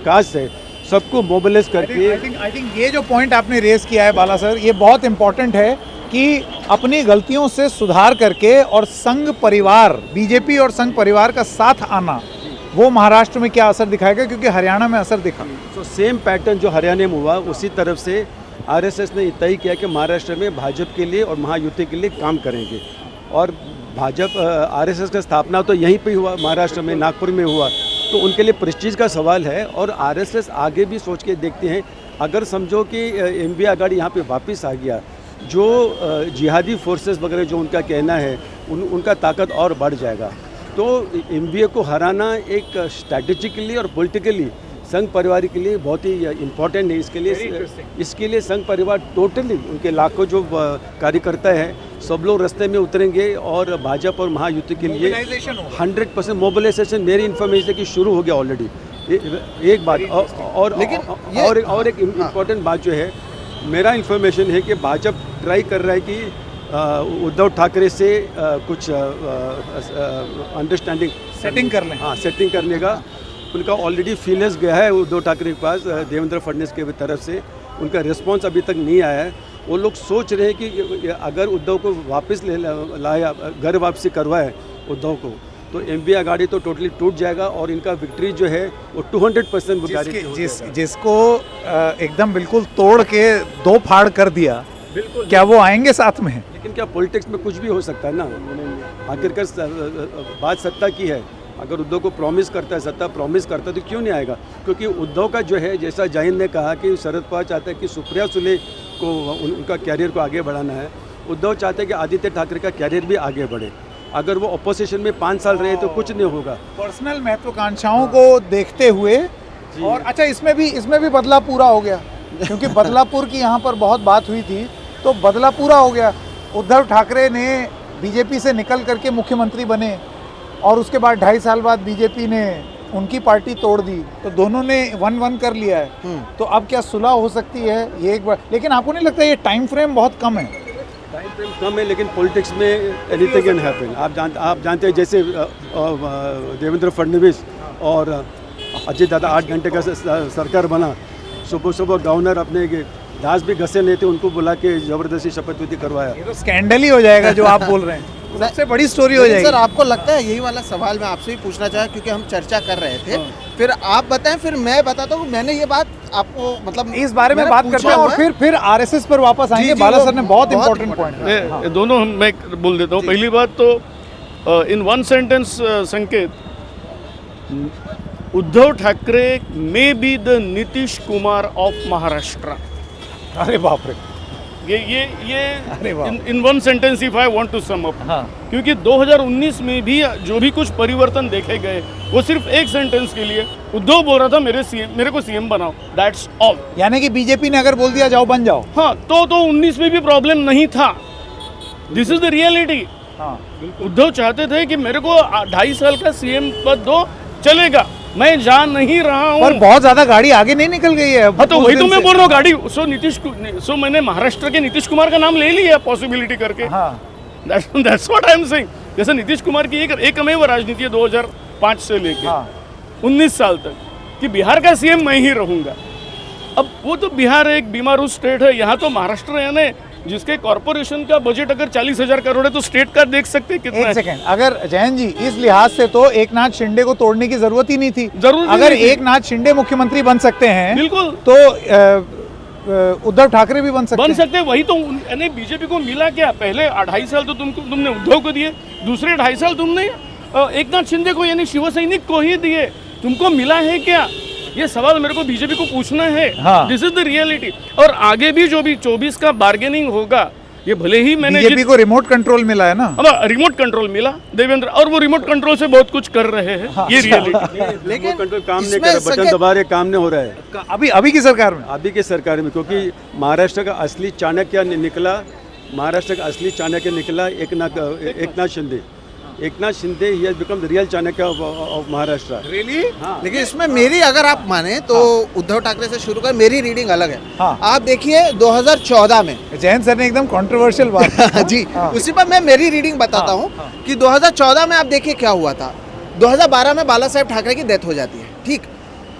कास्ट है, सबको मोबिलाइज करके।
आई थिंक ये जो पॉइंट आपने रेस किया है बाला सर, ये बहुत इंपॉर्टेंट है कि अपनी गलतियों से सुधार करके और संघ परिवार, बीजेपी और संघ परिवार का साथ आना, वो महाराष्ट्र में क्या असर दिखाएगा, क्योंकि हरियाणा में असर दिखा।
तो सेम पैटर्न जो हरियाणा में हुआ, उसी तरफ से आरएसएस ने तय किया कि महाराष्ट्र में भाजपा के लिए और महायुति के लिए काम करेंगे। और भाजपा आरएसएस का स्थापना तो यहीं पे हुआ, महाराष्ट्र में, नागपुर में हुआ, तो उनके लिए प्रेस्टीज का सवाल है। और आरएसएस आगे भी सोच के देखते हैं, अगर समझो कि एमवी आघाड़ी यहाँ पे वापस आ गया, जो जिहादी फोर्सेस वगैरह जो उनका कहना है, उनका ताकत और बढ़ जाएगा। तो एमवीए को हराना एक स्ट्रैटेजिकली और पॉलिटिकली संघ परिवार के लिए बहुत ही इम्पोर्टेंट है। इसके लिए संघ परिवार टोटली, उनके लाखों जो कार्यकर्ता हैं, सब लोग रास्ते में उतरेंगे और भाजपा और महायुति के लिए 100% मोबिलाइजेशन, मेरी इन्फॉर्मेशन है कि शुरू हो गया ऑलरेडी। एक बात और एक इम्पॉर्टेंट बात जो है, मेरा इन्फॉर्मेशन है कि भाजपा ट्राई कर रहा है कि उद्धव ठाकरे से कुछ अंडरस्टैंडिंग
सेटिंग कर लें।
हाँ, सेटिंग करने का उनका ऑलरेडी फीलर्स गया है उद्धव ठाकरे के पास, देवेंद्र फडणवीस के तरफ से उनका रिस्पांस अभी तक नहीं आया है। वो लोग सोच रहे हैं कि अगर उद्धव को वापस लाया, घर वापसी करवाए उद्धव को, तो एमवी आघाड़ी तो टोटली टूट जाएगा और इनका विक्ट्री जो है वो 200%
जिसको एकदम बिल्कुल तोड़ के दो फाड़ कर दिया, क्या वो आएंगे साथ में?
लेकिन क्या पॉलिटिक्स में कुछ भी हो सकता है ना, आखिरकार बात सत्ता की है। अगर उद्धव को प्रॉमिस करता है, सत्ता प्रॉमिस करता है, तो क्यों नहीं आएगा? क्योंकि उद्धव का जो है, जैसा जयंत ने कहा कि शरद पवार चाहते हैं कि सुप्रिया सुले को उनका कैरियर को आगे बढ़ाना है, उद्धव चाहते हैं कि आदित्य ठाकरे का कैरियर भी आगे बढ़े। अगर वो अपोजिशन में 5 साल रहे तो कुछ नहीं होगा।
पर्सनल महत्वाकांक्षाओं को देखते हुए, और अच्छा इसमें भी बदलापुरा हो गया, क्योंकि बदलापुर की यहाँ पर बहुत बात हुई थी, तो बदलापुरा हो गया। उद्धव ठाकरे ने बीजेपी से निकल करके मुख्यमंत्री बने और उसके बाद 2.5 साल बाद बीजेपी ने उनकी पार्टी तोड़ दी, तो दोनों ने 1-1 कर लिया है। तो अब क्या सुलह हो सकती है ये एक बार? लेकिन आपको नहीं लगता ये टाइम फ्रेम बहुत कम है?
टाइम फ्रेम कम है, लेकिन पॉलिटिक्स में एनीथिंग कैन हैपन। आप जानते हैं, जैसे देवेंद्र फडणवीस और अजय दादा 8 घंटे का सरकार बना, सुबह सुबह गवर्नर अपने दास भी घसे लेते, उनको बुला के जबरदस्ती शपथ विधि करवाया।
ये तो स्कैंडल ही हो जाएगा जो आप बोल रहे हैं, सबसे बड़ी स्टोरी हो जाएगी।
सर, आपको लगता है, यही वाला सवाल मैं आपसे भी पूछना चाहा, क्योंकि हम चर्चा कर रहे थे, फिर आप बताएं, फिर मैं बताता हूँ। मैंने ये बात आपको, मतलब
इस बारे में बात करते हैं और फिर आरएसएस पर वापस आएंगे। बाला सर ने बहुत इंपॉर्टेंट पॉइंट,
दोनों मैं बोल देता हूँ। पहली बात तो इन one sentence, Sanket, Uddhav Thackeray may be the Nitish Kumar of Maharashtra.
अरे बाप रे,
ये in one sentence if I want to sum up. क्योंकि 2019 में भी जो भी कुछ परिवर्तन देखे गए, वो सिर्फ एक सेंटेंस के लिए उद्धव बोल रहा था मेरे को सीएम बनाओ, दैट्स ऑल।
यानी कि बीजेपी ने अगर बोल दिया जाओ बन जाओ,
हाँ, तो 19 में भी प्रॉब्लम नहीं था। This is the reality. Uddhav चाहते थे कि मेरे को 2.5 साल का सीएम पद दो, चलेगा, मैं जा नहीं रहा हूँ।
पर बहुत ज्यादा गाड़ी आगे नहीं निकल गई है।
हाँ, तो वही तो मैं बोल रहा हूँ, गाड़ी। सो मैंने महाराष्ट्र के नीतीश कुमार का नाम ले लिया पॉसिबिलिटी करके।
हाँ,
that's what I am saying. जैसे नीतीश कुमार की एकमेव राजनीति है 2005 से लेकर 19 साल तक, कि बिहार का सीएम मैं ही रहूंगा। अब वो तो बिहार एक बीमारू स्टेट है, यहाँ तो महाराष्ट्र यानी जिसके कॉर्पोरेशन का बजट अगर 40,000 करोड़ है तो स्टेट का देख सकते हैं कितना
एक
है।
सेकंड, अगर जयंत जी इस लिहाज से तो एकनाथ शिंदे को तोड़ने की जरूरत ही नहीं थी।
जरूरत ही
अगर
नहीं थी।
एकनाथ शिंदे मुख्यमंत्री बन सकते हैं
बिल्कुल
तो उद्धव ठाकरे भी बन सकते हैं।
वही तो यानी बीजेपी को मिला क्या? पहले 2.5 साल तो तुमने उद्धव को दिए, दूसरे 2.5 साल तुमने एकनाथ शिंदे को यानी शिवसैनिक को ही दिए। तुमको मिला है क्या? ये सवाल मेरे को बीजेपी को पूछना है।
हाँ।
This is the reality. और आगे भी जो भी 24 का बार्गेनिंग होगा, ये भले ही मैंने
बीजेपी को रिमोट कंट्रोल मिला है ना।
अब रिमोट कंट्रोल मिला देवेंद्र, और वो रिमोट कंट्रोल से बहुत कुछ कर रहे हैं।
हाँ।
ये रियलिटी।
लेकिन
कंट्रोल काम नहीं
इसमें
कर रहा, बटन दबा रहे, काम नहीं हो रहा है
अभी की सरकार में।
अभी की सरकार में, क्योंकि महाराष्ट्र का असली चाणक्य निकला, महाराष्ट्र का असली चाणक्य निकला Eknath Shinde. Eknath Shinde he has become the real Chanakya of Maharashtra.
Really?
लेकिन इसमें मेरी अगर आप माने तो उद्धव ठाकरे से शुरू कर, मेरी रीडिंग अलग है।
हाँ।
आप देखिए 2014 में
जयंत सर ने एकदम कंट्रोवर्शियल बात
जी,
हाँ।
उसी पर मैं मेरी रीडिंग बताता हूँ कि 2014 में आप देखिए क्या हुआ था। 2012 में बाला साहेब ठाकरे की डेथ हो जाती है, ठीक।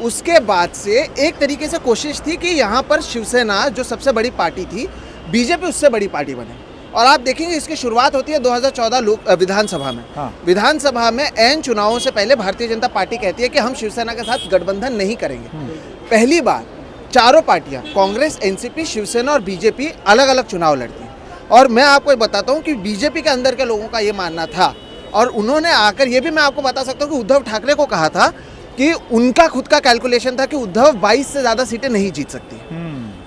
उसके बाद से एक तरीके से कोशिश थी कि यहाँ पर शिवसेना जो सबसे बड़ी पार्टी थी, बीजेपी उससे बड़ी पार्टी बने। और आप देखेंगे इसकी शुरुआत होती है 2014 विधानसभा में।
हाँ।
विधानसभा में ऐन चुनावों से पहले भारतीय जनता पार्टी कहती है कि हम शिवसेना के साथ गठबंधन नहीं करेंगे। पहली बार चारों पार्टियां, कांग्रेस, एनसीपी, शिवसेना और बीजेपी अलग अलग चुनाव लड़ती हैं। और मैं आपको बताता हूं कि बीजेपी के अंदर के लोगों का ये मानना था, और उन्होंने आकर ये भी मैं आपको बता सकता हूं कि उद्धव ठाकरे को कहा था कि उनका खुद का कैलकुलेशन था कि उद्धव 22 से ज़्यादा सीटें नहीं जीत सकती,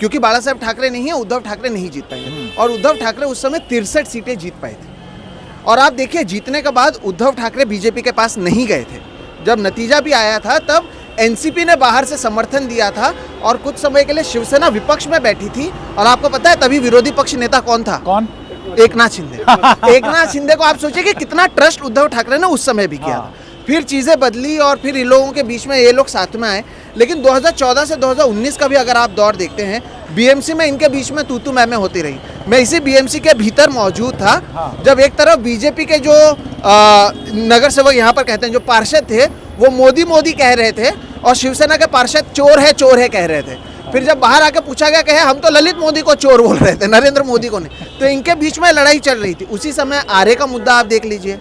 क्योंकि बाला साहेब ठाकरे नहीं है, उद्धव ठाकरे नहीं जीत पाएंगे। और उद्धव ठाकरे उस समय 63 सीटें जीत पाए थे। और आप देखिए जीतने के बाद उद्धव ठाकरे बीजेपी के पास नहीं गए थे। जब नतीजा भी आया था तब एनसीपी ने बाहर से समर्थन दिया था, और कुछ समय के लिए शिवसेना विपक्ष में बैठी थी। और आपको पता है तभी विरोधी पक्ष नेता कौन था?
कौन?
एकनाथ शिंदे। एकनाथ शिंदे को आप सोचिए कि कितना ट्रस्ट उद्धव ठाकरे ने उस समय भी किया था। फिर चीज़ें बदली और फिर इन लोगों के बीच में ये लोग साथ में आए। लेकिन 2014 से 2019 का भी अगर आप दौर देखते हैं, बीएमसी में इनके बीच में तू मैं होती रही। मैं इसी बीएमसी के भीतर मौजूद था जब एक तरफ बीजेपी के जो नगर सेवक यहाँ पर कहते हैं, जो पार्षद थे, वो मोदी मोदी कह रहे थे, और शिवसेना के पार्षद चोर है कह रहे थे। फिर जब बाहर आके पूछा गया, कहे हम तो ललित मोदी को चोर बोल रहे थे, नरेंद्र मोदी को नहीं। तो इनके बीच में लड़ाई चल रही थी। उसी समय आरे का मुद्दा आप देख लीजिए,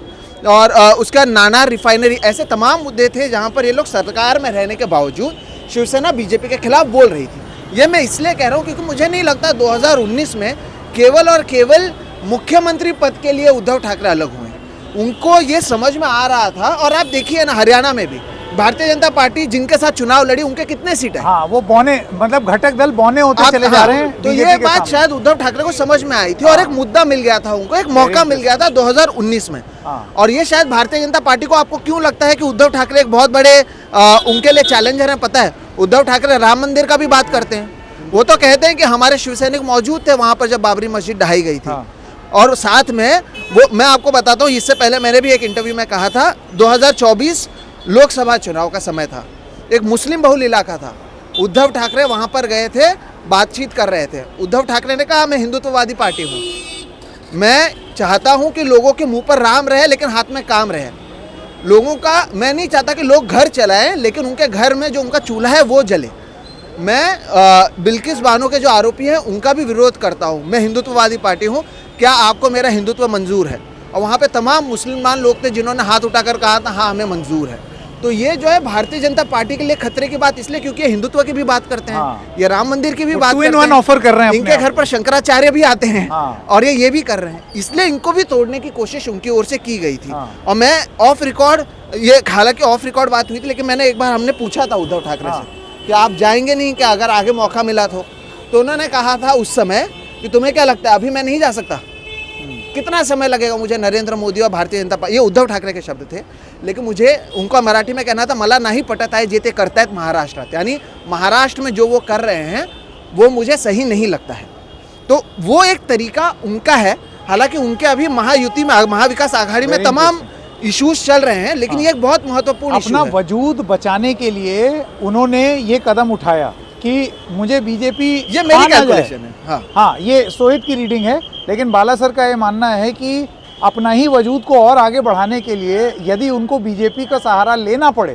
और उसका नाना रिफाइनरी, ऐसे तमाम मुद्दे थे जहां पर ये लोग सरकार में रहने के बावजूद शिवसेना बीजेपी के खिलाफ बोल रही थी। ये मैं इसलिए कह रहा हूं क्योंकि मुझे नहीं लगता 2019 में केवल और केवल मुख्यमंत्री पद के लिए उद्धव ठाकरे अलग हुए। उनको ये समझ में आ रहा था। और आप देखिए ना, हरियाणा में भी भारतीय जनता पार्टी जिनके साथ चुनाव लड़ी, उनके कितने सीट है?
हाँ, वो बौने, मतलब घटक दल बौने होते चले जा रहे हैं।
तो ये बात शायद उद्धव ठाकरे को समझ में आई थी, और एक मुद्दा मिल गया था उनको, एक मौका मिल गया था 2019 में। और ये शायद भारतीय जनता पार्टी को, आपको क्यों लगता है कि उद्धव ठाकरे एक बहुत बड़े उनके लिए चैलेंजर हैं? पता है, उद्धव ठाकरे राम मंदिर का भी बात करते हैं। वो तो कहते हैं कि हमारे शिवसैनिक मौजूद थे वहां पर जब बाबरी मस्जिद ढहाई गई थी। और साथ में वो, मैं आपको बताता हूँ, इससे पहले मैंने भी एक इंटरव्यू में कहा था, 2024 लोकसभा चुनाव का समय था, एक मुस्लिम बहुल इलाका था, उद्धव ठाकरे वहां पर गए थे, बातचीत कर रहे थे। उद्धव ठाकरे ने कहा मैं हिंदुत्ववादी पार्टी हूँ, मैं चाहता हूँ कि लोगों के मुंह पर राम रहे लेकिन हाथ में काम रहे। लोगों का, मैं नहीं चाहता कि लोग घर चलाएं लेकिन उनके घर में जो उनका चूल्हा है वो जले। मैं बिल्किस बानो के जो आरोपी हैं उनका भी विरोध करता हूँ। मैं हिंदुत्ववादी पार्टी हूँ, क्या आपको मेरा हिंदुत्व मंजूर है? और वहाँ पे तमाम मुसलमान लोग थे जिन्होंने हाथ उठाकर कहा था हाँ हमें मंजूर है। तो ये जो है भारतीय जनता पार्टी के लिए खतरे की बात इसलिए क्योंकि ये हिंदुत्व की भी बात करते हैं।
हाँ।
ये राम मंदिर की भी बात करते हैं,
ऑफर कर रहे हैं,
इनके घर पर शंकराचार्य भी आते हैं।
हाँ।
और ये भी कर रहे हैं, इसलिए इनको भी तोड़ने की कोशिश उनकी ओर से की गई थी।
हाँ।
और मैं ऑफ रिकॉर्ड, ये हालांकि ऑफ रिकॉर्ड बात हुई थी, लेकिन मैंने एक बार, हमने पूछा था उद्धव ठाकरे से कि आप जाएंगे नहीं क्या अगर आगे मौका मिला तो उन्होंने कहा था उस समय कि तुम्हें क्या लगता है अभी मैं नहीं जा सकता, कितना समय लगेगा मुझे नरेंद्र मोदी और भारतीय जनता पार्टी, ये उद्धव ठाकरे के शब्द थे। लेकिन मुझे उनका मराठी में कहना था, मला नाही पटत आहे जे ते करतायत महाराष्ट्रात, यानी महाराष्ट्र में जो वो कर रहे हैं वो मुझे सही नहीं लगता है। तो वो एक तरीका उनका है। हालांकि उनके अभी महायुति में, महाविकास आघाड़ी में तमाम इश्यूज चल रहे हैं, लेकिन ये एक बहुत महत्वपूर्ण
अपना वजूद बचाने के लिए उन्होंने ये कदम उठाया कि मुझे बीजेपी,
ये मेरी कैलकुलेशन है।
हाँ, ये सोहित की रीडिंग है। लेकिन बाला सर का ये मानना है कि अपना ही वजूद को और आगे बढ़ाने के लिए यदि उनको बीजेपी का सहारा लेना पड़े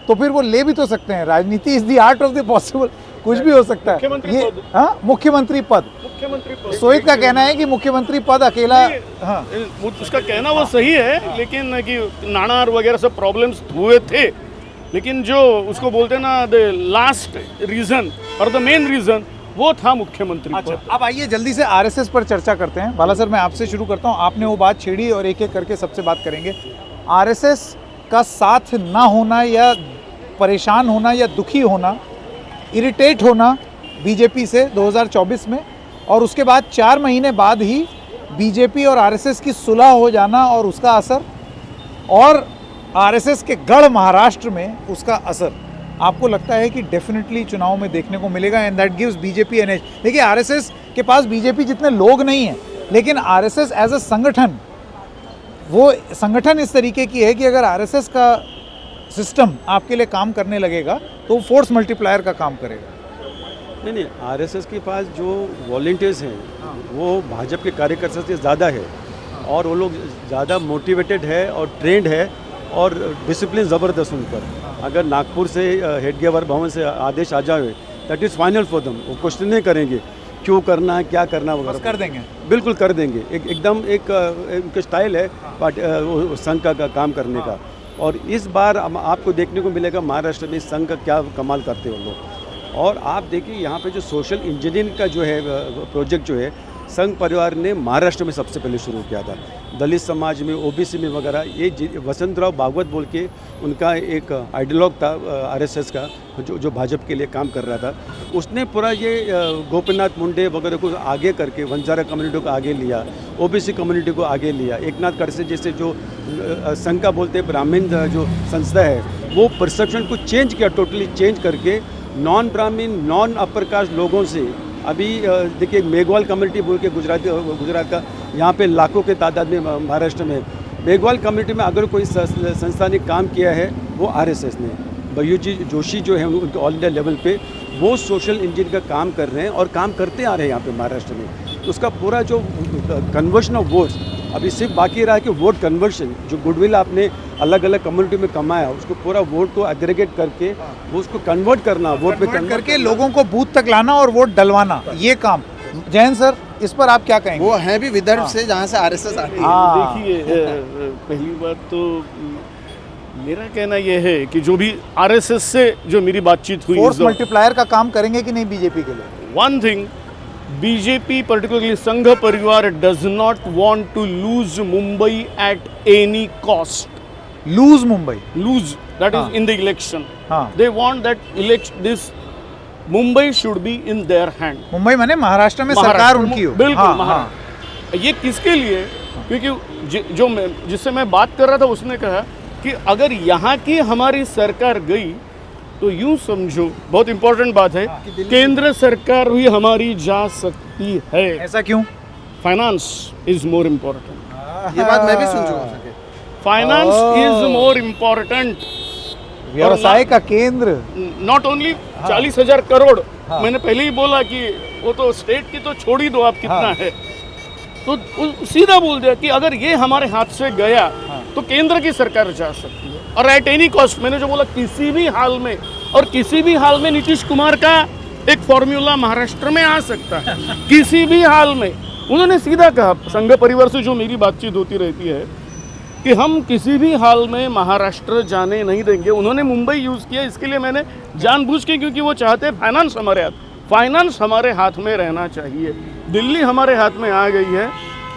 तो फिर वो ले भी तो सकते हैं। राजनीति is the art of the possible. कुछ भी हो सकता है
मुख्यमंत्री
ये।
पद।
हाँ, मुख्यमंत्री पद।
मुख्यमंत्री पद।
सोहित का कहना है कि मुख्यमंत्री पद अकेला, हाँ
उसका कहना वो सही है, लेकिन कि नाणार वगैरह सब प्रॉब्लम्स हुए थे, लेकिन जो उसको बोलते हैं ना द लास्ट रीजन और द मेन रीजन वो था मुख्यमंत्री पद।
अब आइए जल्दी से आरएसएस पर चर्चा करते हैं। बाला सर, मैं आपसे शुरू करता हूं, आपने वो बात छेड़ी और एक एक करके सबसे बात करेंगे। आरएसएस का साथ ना होना या परेशान होना या दुखी होना, इरिटेट होना बीजेपी से 2024 में, और उसके बाद 4 महीने बाद ही बीजेपी और आरएसएस की सुलह हो जाना और उसका असर, और आरएसएस के गढ़ महाराष्ट्र में उसका असर, आपको लगता है कि डेफिनेटली चुनाव में देखने को मिलेगा and that gives BJP an edge? देखिए, आरएसएस के पास बीजेपी जितने लोग नहीं हैं, लेकिन आरएसएस एज अ संगठन, वो संगठन इस तरीके की है कि अगर आरएसएस का सिस्टम आपके लिए काम करने लगेगा तो फोर्स मल्टीप्लायर का काम करेगा।
नहीं, आरएसएस के पास जो वॉलंटियर्स हैं वो भाजपा के कार्यकर्ता से ज़्यादा है, और वो लोग ज़्यादा मोटिवेटेड है और ट्रेंड है, और डिसिप्लिन ज़बरदस्त उन पर। अगर नागपुर से हेडगेवार भवन से आदेश आ जाए, that is final for them. वो क्वेश्चन नहीं करेंगे क्यों करना है, क्या करना वगैरह,
कर देंगे,
बिल्कुल कर देंगे। एकदम एक उनका स्टाइल है संघ का काम करने का। और इस बार आपको देखने को मिलेगा महाराष्ट्र में संघ का क्या कमाल करते हैं वो लोग। और आप देखिए यहाँ पे जो सोशल इंजीनियरिंग का जो है प्रोजेक्ट जो है, संघ परिवार ने महाराष्ट्र में सबसे पहले शुरू किया था। दलित समाज में, ओबीसी में वगैरह, ये वसंतराव भागवत बोल के उनका एक आइडियोलॉग था आरएसएस का, जो भाजपा के लिए काम कर रहा था। उसने पूरा ये गोपीनाथ मुंडे वगैरह को आगे करके वंजारा कम्युनिटी को आगे लिया, ओबीसी कम्युनिटी को आगे लिया। एकनाथ खड़से जैसे जो संघ का बोलते ब्राह्मण जो संस्था है, वो परसेप्शन को चेंज किया, टोटली चेंज करके नॉन ब्राह्मण, नॉन अपर कास्ट लोगों से। अभी देखिए मेघवाल कम्युनिटी बोल के गुजरात का, यहाँ पे लाखों के तादाद में महाराष्ट्र में मेघवाल कम्युनिटी में अगर कोई संस्था ने काम किया है वो आरएसएस ने। भय्यूजी जोशी जो है उनके ऑल इंडिया लेवल पे वो सोशल इंजन का काम कर रहे हैं और काम करते आ रहे हैं यहाँ पे महाराष्ट्र में। तो उसका पूरा जो कन्वर्शन ऑफ वोट्स, अभी सिर्फ बाकी रहा कि वोट कन्वर्शन, जो गुडविल आपने अलग अलग कम्युनिटी में कमाया, उसको पूरा वोट को एग्रीगेट करके वो उसको कन्वर्ट करना, वोट पे कन्वर्ट
करके लोगों को बूथ तक लाना और वोट डलवाना, ये काम। जैन सर, इस पर आप क्या कहेंगे?
वो है भी विदर्भ से, जहाँ से आरएसएस आती है।
देखिए, पहली बात तो मेरा कहना यह है कि जो भी आरएसएस से जो मेरी बातचीत हुई,
फोर्स मल्टीप्लायर का काम करेंगे कि नहीं बीजेपी के लिए?
वन थिंग, बीजेपी particularly संघ परिवार does not want to lose Mumbai at any cost.
Lose Mumbai,
Lose, that is in the election.
हाँ।
They want that this Mumbai should be in their hand.
Mumbai माने महाराष्ट्र में सरकार उनकी हो।
बिल्कुल,
हाँ,
महाराष्ट्र। ये किसके लिए? क्योंकि जो जिससे मैं बात कर रहा था उसने कहा कि अगर यहाँ की हमारी सरकार गई तो यूं समझो, बहुत इंपॉर्टेंट बात है, केंद्र सरकार भी हमारी जा सकती है।
ऐसा क्यों?
Finance is more important.
ये बात मैं भी सुन चुका हूँ।
Finance is more important.
व्यवसाय का केंद्र,
नॉट ओनली 40,000 करोड़। मैंने पहले ही बोला कि वो तो स्टेट की तो छोड़ ही दो आप, कितना है, तो सीधा बोल दिया कि अगर ये हमारे हाथ से गया तो केंद्र की सरकार जा सकती है, और एट एनी कॉस्ट। मैंने जो बोला किसी भी हाल में, और किसी भी हाल में नीतीश कुमार का एक फॉर्मूला महाराष्ट्र में आ सकता है, किसी भी हाल में। उन्होंने सीधा कहा, संघ परिवार से जो मेरी बातचीत होती रहती है, कि हम किसी भी हाल में महाराष्ट्र जाने नहीं देंगे। उन्होंने मुंबई यूज़ किया, इसके लिए मैंने जानबूझ के, क्योंकि वो चाहते हैं फाइनेंस हमारे हाथ में रहना चाहिए। दिल्ली हमारे हाथ में आ गई है,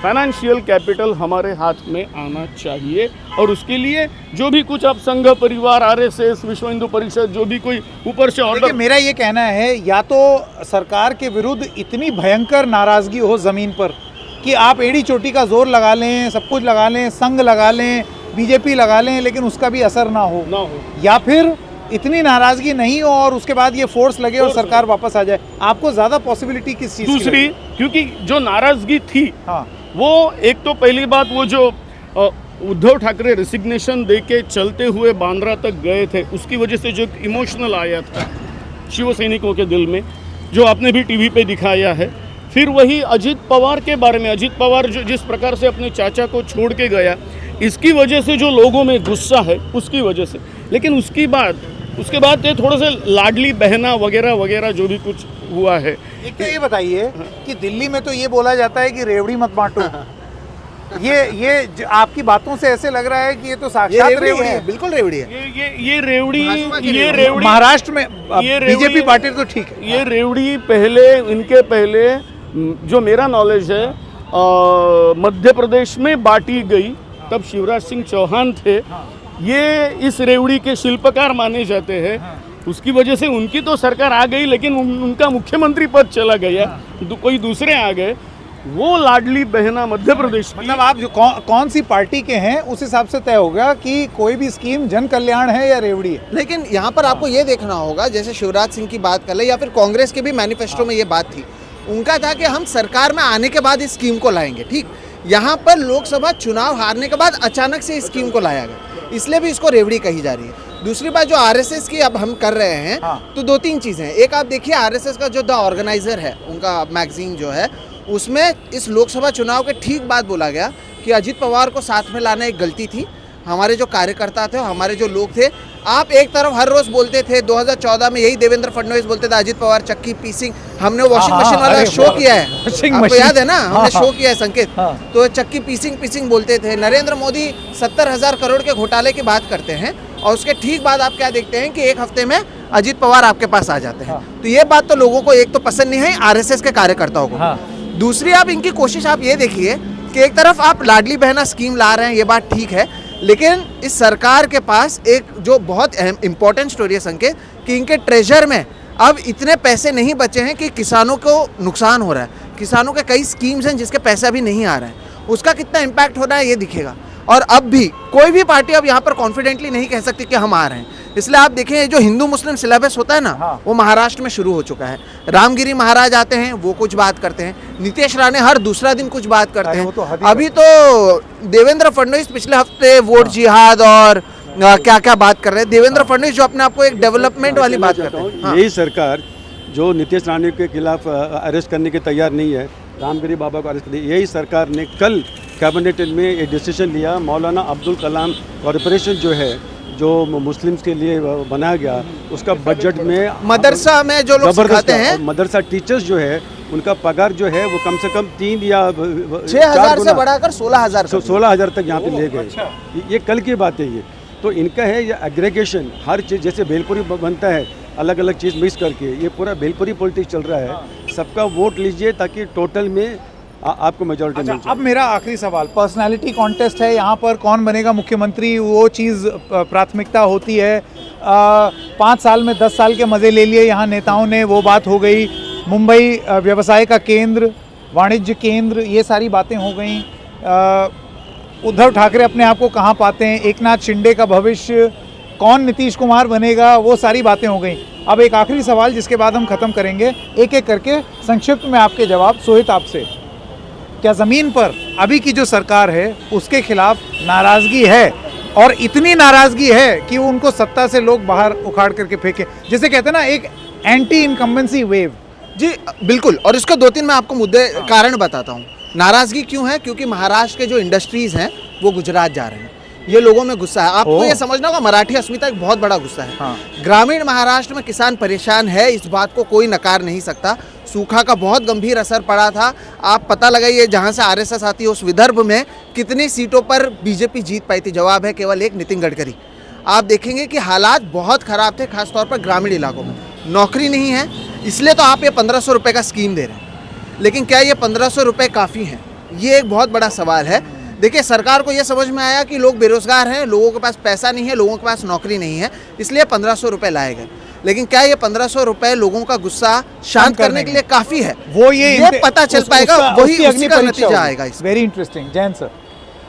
फाइनेंशियल कैपिटल हमारे हाथ में आना चाहिए, और उसके लिए जो भी कुछ आप संघ परिवार, आरएसएस, विश्व हिंदू परिषद, जो भी कोई ऊपर से ऑर्डर।
मेरा ये कहना है, या तो सरकार के विरुद्ध इतनी भयंकर नाराजगी हो जमीन पर कि आप एड़ी चोटी का जोर लगा लें, सब कुछ लगा लें, संघ लगा लें, बीजेपी लगा लें, लेकिन उसका भी असर ना हो, या फिर इतनी नाराजगी नहीं हो और उसके बाद ये फोर्स लगे और सरकार वापस आ जाए। आपको ज्यादा पॉसिबिलिटी किस चीज की?
दूसरी, क्योंकि जो नाराजगी थी,
हाँ,
वो एक तो पहली बात, वो जो उद्धव ठाकरे रेसिग्नेशन देके चलते हुए बांद्रा तक गए थे, उसकी वजह से जो इमोशनल आया था शिव सैनिकों के दिल में, जो आपने भी टीवी पे दिखाया है। फिर वही अजीत पवार के बारे में, अजीत पवार जो जिस प्रकार से अपने चाचा को छोड़ के गया, इसकी वजह से जो लोगों में गुस्सा है, उसकी वजह से। लेकिन उसकी बाद उसके बाद ये थोड़ा सा लाडली बहना वगैरह वगैरह जो भी कुछ हुआ है।
एक तो ये बताइए कि दिल्ली में तो ये बोला जाता है कि रेवड़ी मत बांटो, आपकी बातों से ऐसे लग रहा है कि ये तो
ये
साक्षात
रेवड़ी है, बिल्कुल रेवड़ी है।
ये रेवड़ी
महाराष्ट्र में
ये रेवड़ी-
बीजेपी पार्टी तो ठीक है।
ये रेवड़ी पहले, इनके पहले जो मेरा नॉलेज है मध्य प्रदेश में बांटी गई, तब शिवराज सिंह चौहान थे, ये इस रेवड़ी के शिल्पकार माने जाते हैं। उसकी वजह से उनकी तो सरकार आ गई, लेकिन उनका मुख्यमंत्री पद चला गया, कोई दूसरे आ गए। वो लाडली बहना मध्य प्रदेश की,
मतलब आप जो कौन सी पार्टी के हैं उस हिसाब से तय होगा कि कोई भी स्कीम जन कल्याण है या रेवड़ी है।
लेकिन यहाँ पर आपको ये देखना होगा, जैसे शिवराज सिंह की बात कर ले या फिर कांग्रेस के भी मैनिफेस्टो में ये बात थी, उनका था कि हम सरकार में आने के बाद इस स्कीम को लाएंगे। ठीक, यहाँ पर लोकसभा चुनाव हारने के बाद अचानक से इस स्कीम को लाया गया, इसलिए भी इसको रेवड़ी कही जा रही है। दूसरी बात जो आरएसएस की अब हम कर रहे हैं, तो दो तीन चीज़ें हैं। एक आप देखिए आरएसएस का जो द ऑर्गेनाइजर है, उनका मैगजीन जो है, उसमें इस लोकसभा चुनाव के ठीक बाद बोला गया कि अजित पवार को साथ में लाना एक गलती थी। हमारे जो कार्यकर्ता थे, हमारे जो लोग थे, आप एक तरफ हर रोज बोलते थे, 2014 में यही देवेंद्र फडणवीस बोलते थे अजित पवार चक्की पीसिंग, हमने वॉशिंग मशीन वाला शो किया है, आपको याद है ना, हमने शो किया है संकेत, तो चक्की पीसिंग बोलते थे। नरेंद्र मोदी 70,000 करोड़ के घोटाले की बात करते हैं और उसके ठीक बाद आप क्या देखते हैं कि एक हफ्ते में अजित पवार आपके पास आ जाते हैं। तो ये बात तो लोगों को एक तो पसंद नहीं है, आरएसएस के कार्यकर्ताओं को। दूसरी आप इनकी कोशिश आप ये देखिए कि एक तरफ आप लाडली बहना स्कीम ला रहे हैं, ये बात ठीक है, लेकिन इस सरकार के पास एक जो बहुत इंपॉर्टेंट स्टोरी है संकेत, कि इनके ट्रेजर में अब इतने पैसे नहीं बचे हैं कि किसानों को नुकसान हो रहा है। किसानों के कई स्कीम्स हैं जिसके पैसे अभी नहीं आ रहे हैं, उसका कितना इम्पैक्ट हो रहा है ये दिखेगा। और अब भी कोई भी पार्टी अब यहाँ पर कॉन्फिडेंटली नहीं कह सकती कि हम आ रहे हैं। इसलिए आप देखें जो हिंदू मुस्लिम सिलेबस होता है ना, वो महाराष्ट्र में शुरू हो चुका है। रामगिरी महाराज आते हैं, वो कुछ बात करते हैं, नीतीश राणे हर दूसरा दिन कुछ बात करते हैं। अभी तो देवेंद्र फडणवीस पिछले हफ्ते वोट जिहाद और क्या क्या बात कर रहे हैं। देवेंद्र फडणवीस जो अपने आप को एक डेवलपमेंट वाली बात करते हैं।
यही सरकार जो नीतीश राणे के खिलाफ अरेस्ट करने के तैयार नहीं है, रामगिरी बाबा को अरेस्ट करने, यही सरकार ने कल कैबिनेट में ये डिसीजन लिया, मौलाना अब्दुल कलाम कॉरपोरेशन जो है, जो मुस्लिम्स के लिए बनाया गया, उसका बजट में
मदरसा में जो लोग सिखाते हैं,
मदरसा टीचर्स जो है, उनका पगार जो है वो कम से कम 3 या
6,000 से बढ़ाकर
16,000 तक यहाँ पे ले गए। ये कल की बात है। ये तो इनका है ये एग्रीगेशन, हर चीज़ जैसे भेलपुरी बनता है अलग अलग चीज़ मिक्स करके, ये पूरा भेलपुरी पॉलिटिक्स चल रहा है। सबका वोट लीजिए ताकि टोटल में आपको मेजॉरिटी मिल जाए।
अब मेरा आखिरी सवाल, पर्सनालिटी कॉन्टेस्ट है यहाँ पर, कौन बनेगा मुख्यमंत्री वो चीज़ प्राथमिकता होती है। 5 साल में 10 साल के मज़े ले लिए यहाँ नेताओं ने, वो बात हो गई। मुंबई व्यवसाय का केंद्र, वाणिज्य केंद्र, ये सारी बातें हो गई। उद्धव ठाकरे अपने आप को कहाँ पाते हैं, एकनाथ शिंदे का भविष्य, कौन नीतीश कुमार बनेगा, वो सारी बातें हो गई। अब एक आखिरी सवाल जिसके बाद हम ख़त्म करेंगे, एक एक करके संक्षिप्त में आपके जवाब। सोहित आपसे, क्या ज़मीन पर अभी की जो सरकार है उसके खिलाफ नाराज़गी है, और इतनी नाराज़गी है कि उनको सत्ता से लोग बाहर उखाड़ करके फेंके, जिसे कहते हैं ना एक एंटी इनकम्बेंसी वेव?
जी बिल्कुल, और इसका 2-3 मैं आपको मुद्दे कारण बताता हूँ। नाराज़गी क्यों है? क्योंकि महाराष्ट्र के जो इंडस्ट्रीज़ हैं वो गुजरात जा रहे हैं, ये लोगों में गुस्सा है। आपको ये समझना होगा, मराठी अस्मिता एक बहुत बड़ा गुस्सा है। ग्रामीण महाराष्ट्र में किसान परेशान है, इस बात को कोई नकार नहीं सकता। सूखा का बहुत गंभीर असर पड़ा था। आप पता लगाइए जहां से आरएसएस आती है उस विदर्भ में कितनी सीटों पर बीजेपी जीत पाई थी। जवाब है केवल एक, नितिन गडकरी। आप देखेंगे कि हालात बहुत ख़राब थे, खासतौर पर ग्रामीण इलाकों में। नौकरी नहीं है, इसलिए तो आप ये 1500 रुपये का स्कीम दे रहे हैं, लेकिन क्या ये 1500 रुपये काफ़ी हैं? ये एक बहुत बड़ा सवाल है। देखिए, सरकार को ये समझ में आया कि लोग बेरोजगार हैं, लोगों के पास पैसा नहीं है, लोगों के पास नौकरी नहीं है, इसलिए 1500 रुपये लाए गए। लेकिन क्या ये 1500 रुपये लोगों का गुस्सा शांत करने के लिए काफ़ी है?
वो ये
पता चल पाएगा, वही उसी का नतीजा आएगा।
Very interesting. जैन सर,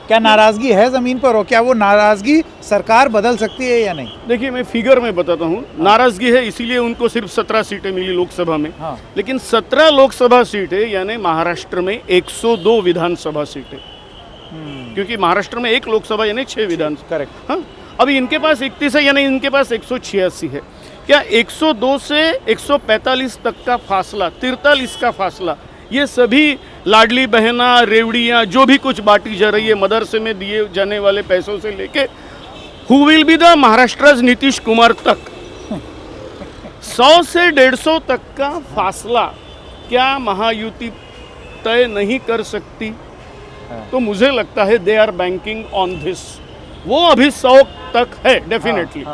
क्या नाराज़गी है ज़मीन पर, और क्या वो नाराज़गी सरकार बदल सकती है या नहीं?
देखिए, मैं फिगर में बताता हूँ। नाराज़गी है इसीलिए उनको सिर्फ 17 सीटें मिली लोकसभा में। लेकिन 17 लोकसभा सीटें यानी महाराष्ट्र में 102 विधानसभा सीटें, क्योंकि महाराष्ट्र में 1 लोकसभा यानी 6 विधानसभा।
करेक्ट।
हाँ, अभी इनके पास 31 है, यानी इनके पास 186 है। क्या 102 से 145 तक का फासला, 43 का फासला, ये सभी लाडली बहना, रेवड़ियाँ जो भी कुछ बांटी जा रही है, मदरसे में दिए जाने वाले पैसों से लेके who will be the Maharashtra Nitish Kumar तक, 100 से 150 तक का फासला क्या महायुति तय नहीं कर सकती? तो मुझे लगता है they are banking on this. वो अभी 100 तक है डेफिनेटली।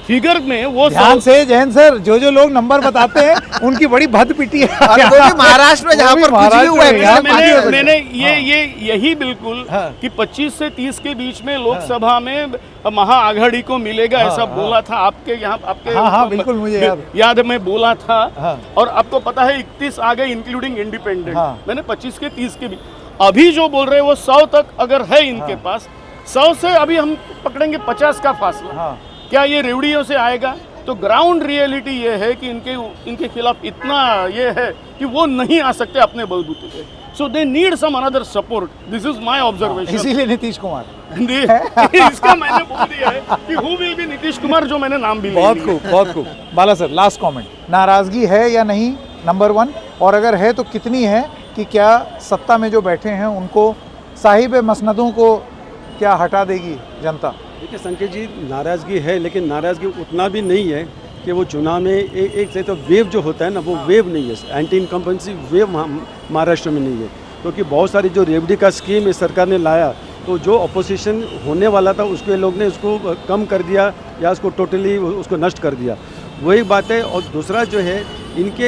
फिगर में वो
ध्यान से जैन सर, जो लोग नंबर बताते हैं उनकी बड़ी भद पिटी है।
और वो भी महाराष्ट्र में जहाँ पर कुछ भी हुआ है,
यहाँ
मैंने यही बिल्कुल कि 25 से 30 के बीच में लोकसभा में महाआघाड़ी को मिलेगा ऐसा बोला था आपके यहाँ, आपके
हाँ, बिल्कुल मुझे
याद में बोला था। और आपको पता है 31 आ गए इंक्लूडिंग इंडिपेंडेंट। मैंने 25 के 30 के बीच, अभी जो बोल रहे हैं वो 100 तक अगर है इनके पास, 100 से अभी हम पकड़ेंगे 50 का फासला। क्या ये रेवड़ियों से आएगा? तो ग्राउंड रियलिटी ये है कि इनके खिलाफ इतना ये है कि वो नहीं आ सकते अपने बलबूते पे। So they need some another support. This is my observation.
इसीलिए नीतीश कुमार
इसका मैंने बोल दिया है कि who will be Nitish Kumar, जो मैंने नाम भी ले
बहुत
लिया।
खूब, बहुत खूब। बाला सर, लास्ट कमेंट, नाराजगी है या नहीं, नंबर 1, और अगर है तो कितनी है कि क्या सत्ता में जो बैठे हैं उनको साहिब मसनदों को क्या हटा देगी जनता?
देखिए संकेत जी, नाराज़गी है, लेकिन नाराज़गी उतना भी नहीं है कि वो चुनाव में एक से तो वेव जो होता है ना, वो वेव नहीं है। एंटी इनकम्बेंसी वेव महाराष्ट्र में नहीं है, क्योंकि बहुत सारी जो रेवड़ी का स्कीम इस सरकार ने लाया, तो जो अपोजिशन होने वाला था उसके लोग ने उसको कम कर दिया या उसको टोटली उसको नष्ट कर दिया, वही बात है। और दूसरा जो है, इनके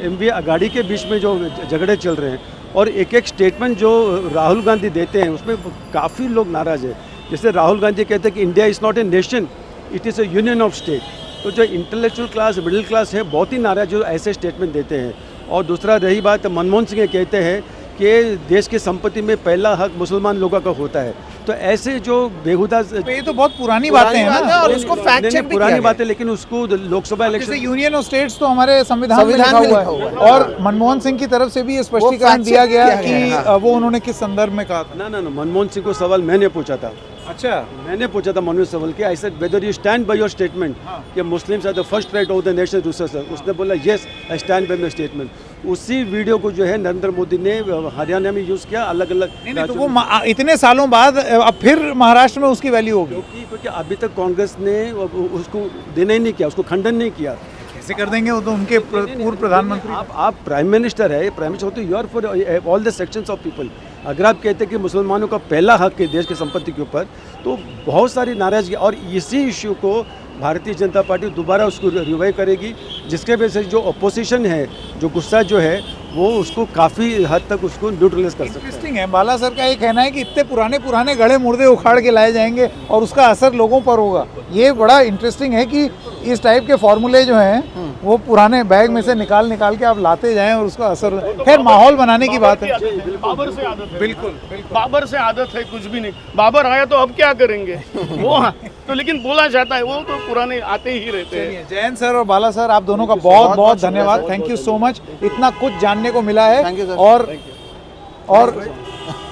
एमवी अघाड़ी के बीच में जो झगड़े चल रहे हैं और एक एक स्टेटमेंट जो राहुल गांधी देते हैं उसमें काफ़ी लोग नाराज़ है। जैसे राहुल गांधी कहते हैं कि India is not a nation, it is A union of state. तो जो इंटेलेक्चुअल क्लास, मिडिल क्लास है, बहुत ही नाराज़ जो ऐसे स्टेटमेंट देते हैं। और दूसरा रही बात, मनमोहन सिंह कहते हैं कि देश की संपत्ति में पहला हक मुसलमान लोगों का होता है। तो ऐसे जो बेहुदा,
ये तो बहुत पुरानी बातें हैं ना,
और उसको फैक्ट चेक भी
पुरानी
किया
बात है, लेकिन उसको लोकसभा
जैसे
इलेक्शन
यूनियन ऑफ स्टेट्स तो हमारे संविधान में लिखा हुआ है, और मनमोहन सिंह की तरफ से भी ये स्पष्टीकरण
fact
दिया
check
गया
किया गया
कि वो उन्होंने किस संदर्भ में कहा था।
ना मनमोहन सिंह को सवाल मैंने पूछा था।
अच्छा,
मैंने पूछा था मनोज सवाल कि I said whether you stand by your statement कि Muslims are the first right of the nation too sir. उसने बोला yes I stand by my statement. उसी वीडियो को जो है नरेंद्र मोदी ने हरियाणा में यूज़ किया, अलग अलग।
नहीं तो वो इतने सालों बाद अब फिर महाराष्ट्र में उसकी वैल्यू होगी,
क्योंकि अभी तक कांग्रेस ने उसको देना ही नहीं किया, उसको खंडन नहीं किया।
कैसे कर देंगे? वो तो उनके पूर्व प्रधानमंत्री।
आप प्राइम मिनिस्टर है, प्राइम मिनिस्टर तो you are for all the sections of people. अगर आप कहते हैं कि मुसलमानों का पहला हक है देश की संपत्ति के ऊपर, तो बहुत सारी नाराजगी, और इसी इश्यू को भारतीय जनता पार्टी दोबारा उसको रिवाइव करेगी, जिसके वजह से जो अपोजिशन है, जो गुस्सा जो है, वो उसको काफ़ी हद तक उसको न्यूट्रलाइज कर सकता है।
इंटरेस्टिंग है। बाला सर का ये कहना है कि इतने पुराने गड़े मुर्दे उखाड़ के लाए जाएंगे और उसका असर लोगों पर होगा। ये बड़ा इंटरेस्टिंग है कि इस टाइप के फॉर्मूले जो हैं वो पुराने बैग में से निकाल के आप लाते जाएं और उसका असर। खैर, माहौल बनाने की बात है।
बाबर से आदत है।
बिल्कुल।
बाबर से आदत है, कुछ भी नहीं। बाबर आया तो अब क्या करेंगे वो तो, लेकिन बोला जाता है, वो तो पुराने आते ही रहते हैं।
जैन सर और बाला सर, आप दोनों का बहुत बहुत धन्यवाद। Thank you so much. इतना कुछ जानने को मिला है। और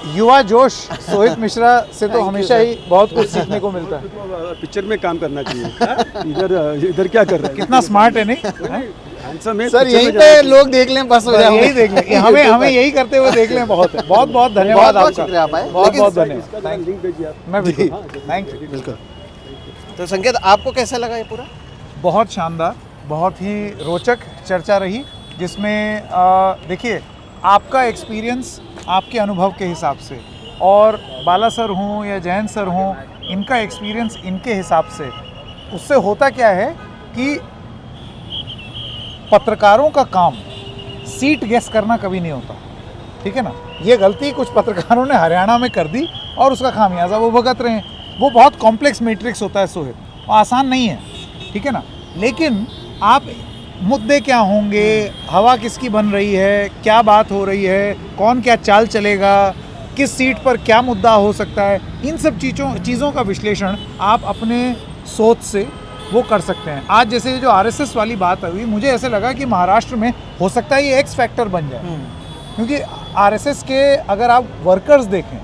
युवा जोश सोहित मिश्रा से तो हमेशा ही बहुत कुछ सीखने को मिलता है।
पिक्चर में काम करना चाहिए। इधर क्या कर रहे हैं?
कितना स्मार्ट है, नहीं?
सर यहीं पे लोग देख लें, बस हो जाए,
यही देख लें, हमें यही करते हुए देख लें। बहुत बहुत धन्यवाद आपका, बहुत धन्यवाद। मैं बिल्कुल, थैंक यू।
बिल्कुल। तो संकेत, आपको कैसा लगा ये पूरा?
बहुत शानदार, बहुत ही रोचक चर्चा रही, जिसमें देखिए, आपका एक्सपीरियंस आपके अनुभव के हिसाब से, और बाला सर हों या जैन सर हों, इनका एक्सपीरियंस इनके हिसाब से, उससे होता क्या है कि पत्रकारों का काम सीट गेस करना कभी नहीं होता, ठीक है ना। ये गलती कुछ पत्रकारों ने हरियाणा में कर दी और उसका खामियाजा वो भुगत रहे हैं। वो बहुत कॉम्प्लेक्स मैट्रिक्स होता है सोहेब, वो आसान नहीं है, ठीक है ना। लेकिन आप मुद्दे क्या होंगे, हवा किसकी बन रही है, क्या बात हो रही है, कौन क्या चाल चलेगा, किस सीट पर क्या मुद्दा हो सकता है, इन सब चीज़ों का विश्लेषण आप अपने सोच से वो कर सकते हैं। आज जैसे जो आरएसएस वाली बात हुई, मुझे ऐसे लगा कि महाराष्ट्र में हो सकता है ये एक्स फैक्टर बन जाए, क्योंकि आरएसएस के अगर आप वर्कर्स देखें,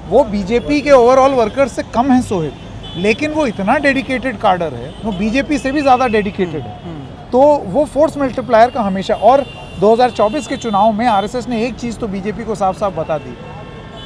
वो बीजेपी के ओवरऑल वर्कर्स से कम हैं सोहेब, लेकिन वो इतना डेडिकेटेड कार्डर है, वो बीजेपी से भी ज़्यादा डेडिकेटेड है। तो वो फोर्स मल्टीप्लायर का हमेशा, और 2024 के चुनाव में आरएसएस ने एक चीज़ तो बीजेपी को साफ साफ बता दी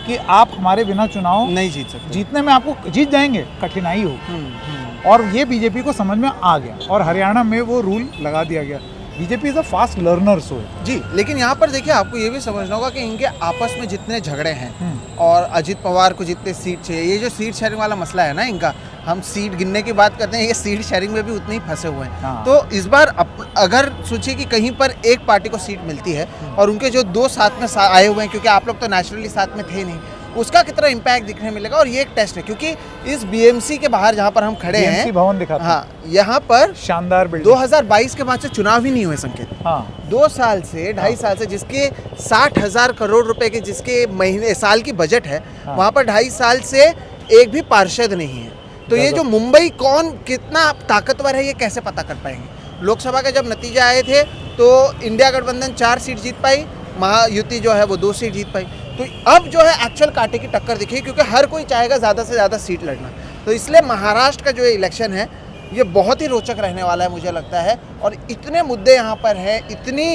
कि आप हमारे बिना चुनाव
नहीं जीत सकते।
जीतने में आपको जीत जाएंगे, कठिनाई होगी। और ये बीजेपी को समझ में आ गया और हरियाणा में वो रूल लगा दिया गया। BJP is a fast learner so
जी, लेकिन यहाँ पर देखिए आपको ये भी समझना होगा कि इनके आपस में जितने झगड़े हैं और अजित पवार को जितने सीट चाहिए, ये जो सीट शेयरिंग वाला मसला है ना इनका, हम सीट गिनने की बात करते हैं, ये सीट शेयरिंग में भी उतने ही फंसे हुए हैं।
हाँ।
तो इस बार अगर सोचिए कि कहीं पर एक पार्टी को सीट मिलती है और उनके जो दो साथ में आए हुए हैं, क्योंकि आप लोग तो नेचुरली साथ में थे नहीं, उसका कितना इम्पैक्ट दिखने मिलेगा। और ये एक टेस्ट है, क्योंकि इस बीएमसी के बाहर जहाँ पर हम खड़े हैं,
BMC भवन दिखाता है।
हाँ, यहाँ पर
शानदार बिल्डिंग।
2022 के बाद से चुनाव ही नहीं हुए संकेत।
हाँ
2 साल से 2.5 साल से जिसके 60,000 करोड़ रुपए के जिसके महीने साल की बजट है,
हाँ।
वहाँ पर 2.5 साल से एक भी पार्षद नहीं है। तो ये जो मुंबई कौन कितना ताकतवर है, ये कैसे पता कर पाएंगे। लोकसभा के जब नतीजे आए थे तो इंडिया गठबंधन 4 सीट जीत पाई, महायुति जो है वो 2 सीट जीत पाई। तो अब जो है एक्चुअल कांटे की टक्कर दिखी, क्योंकि हर कोई चाहेगा ज़्यादा से ज़्यादा सीट लड़ना। तो इसलिए महाराष्ट्र का जो इलेक्शन है ये बहुत ही रोचक रहने वाला है मुझे लगता है। और इतने मुद्दे यहाँ पर हैं, इतनी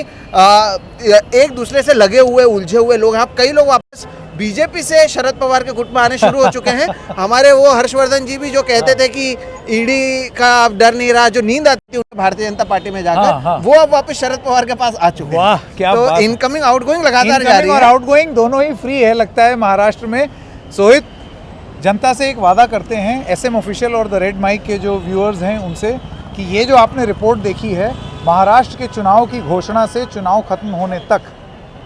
एक दूसरे से लगे हुए उलझे हुए लोग, आप कई लोग वापस बीजेपी से शरद पवार के गुट में आने शुरू हो चुके हैं। हमारे वो हर्षवर्धन जी भी जो कहते थे कि ईडी का अब डर नहीं रहा, जो नींद आती थी उन्हें भारतीय जनता पार्टी में जाकर,
हाँ।
वो अब वापस शरद पवार के पास आ चुके
वाह,
हैं।
क्या
तो
बात।
इनकमिंग आउटगोइंग लगातार जारी
और
है।
आउटगोइंग दोनों ही फ्री है लगता है महाराष्ट्र में। सोहित, जनता से एक वादा करते हैं, एसएम ऑफिशियल और द रेड माइक के जो व्यूअर्स हैं उनसे, कि ये जो आपने रिपोर्ट देखी है, महाराष्ट्र के चुनाव की घोषणा से चुनाव खत्म होने तक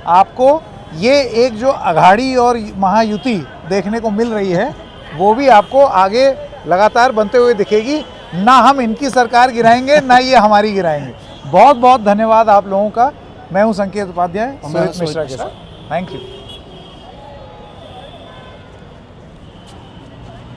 आपको ये एक जो अघाड़ी और महायुति देखने को मिल रही है, वो भी आपको आगे लगातार बनते हुए दिखेगी। ना हम इनकी सरकार गिराएंगे, ना ये हमारी गिराएंगे। बहुत बहुत धन्यवाद आप लोगों का। मैं हूं संकेत उपाध्याय, सोहित मिश्रा के साथ। Thank you.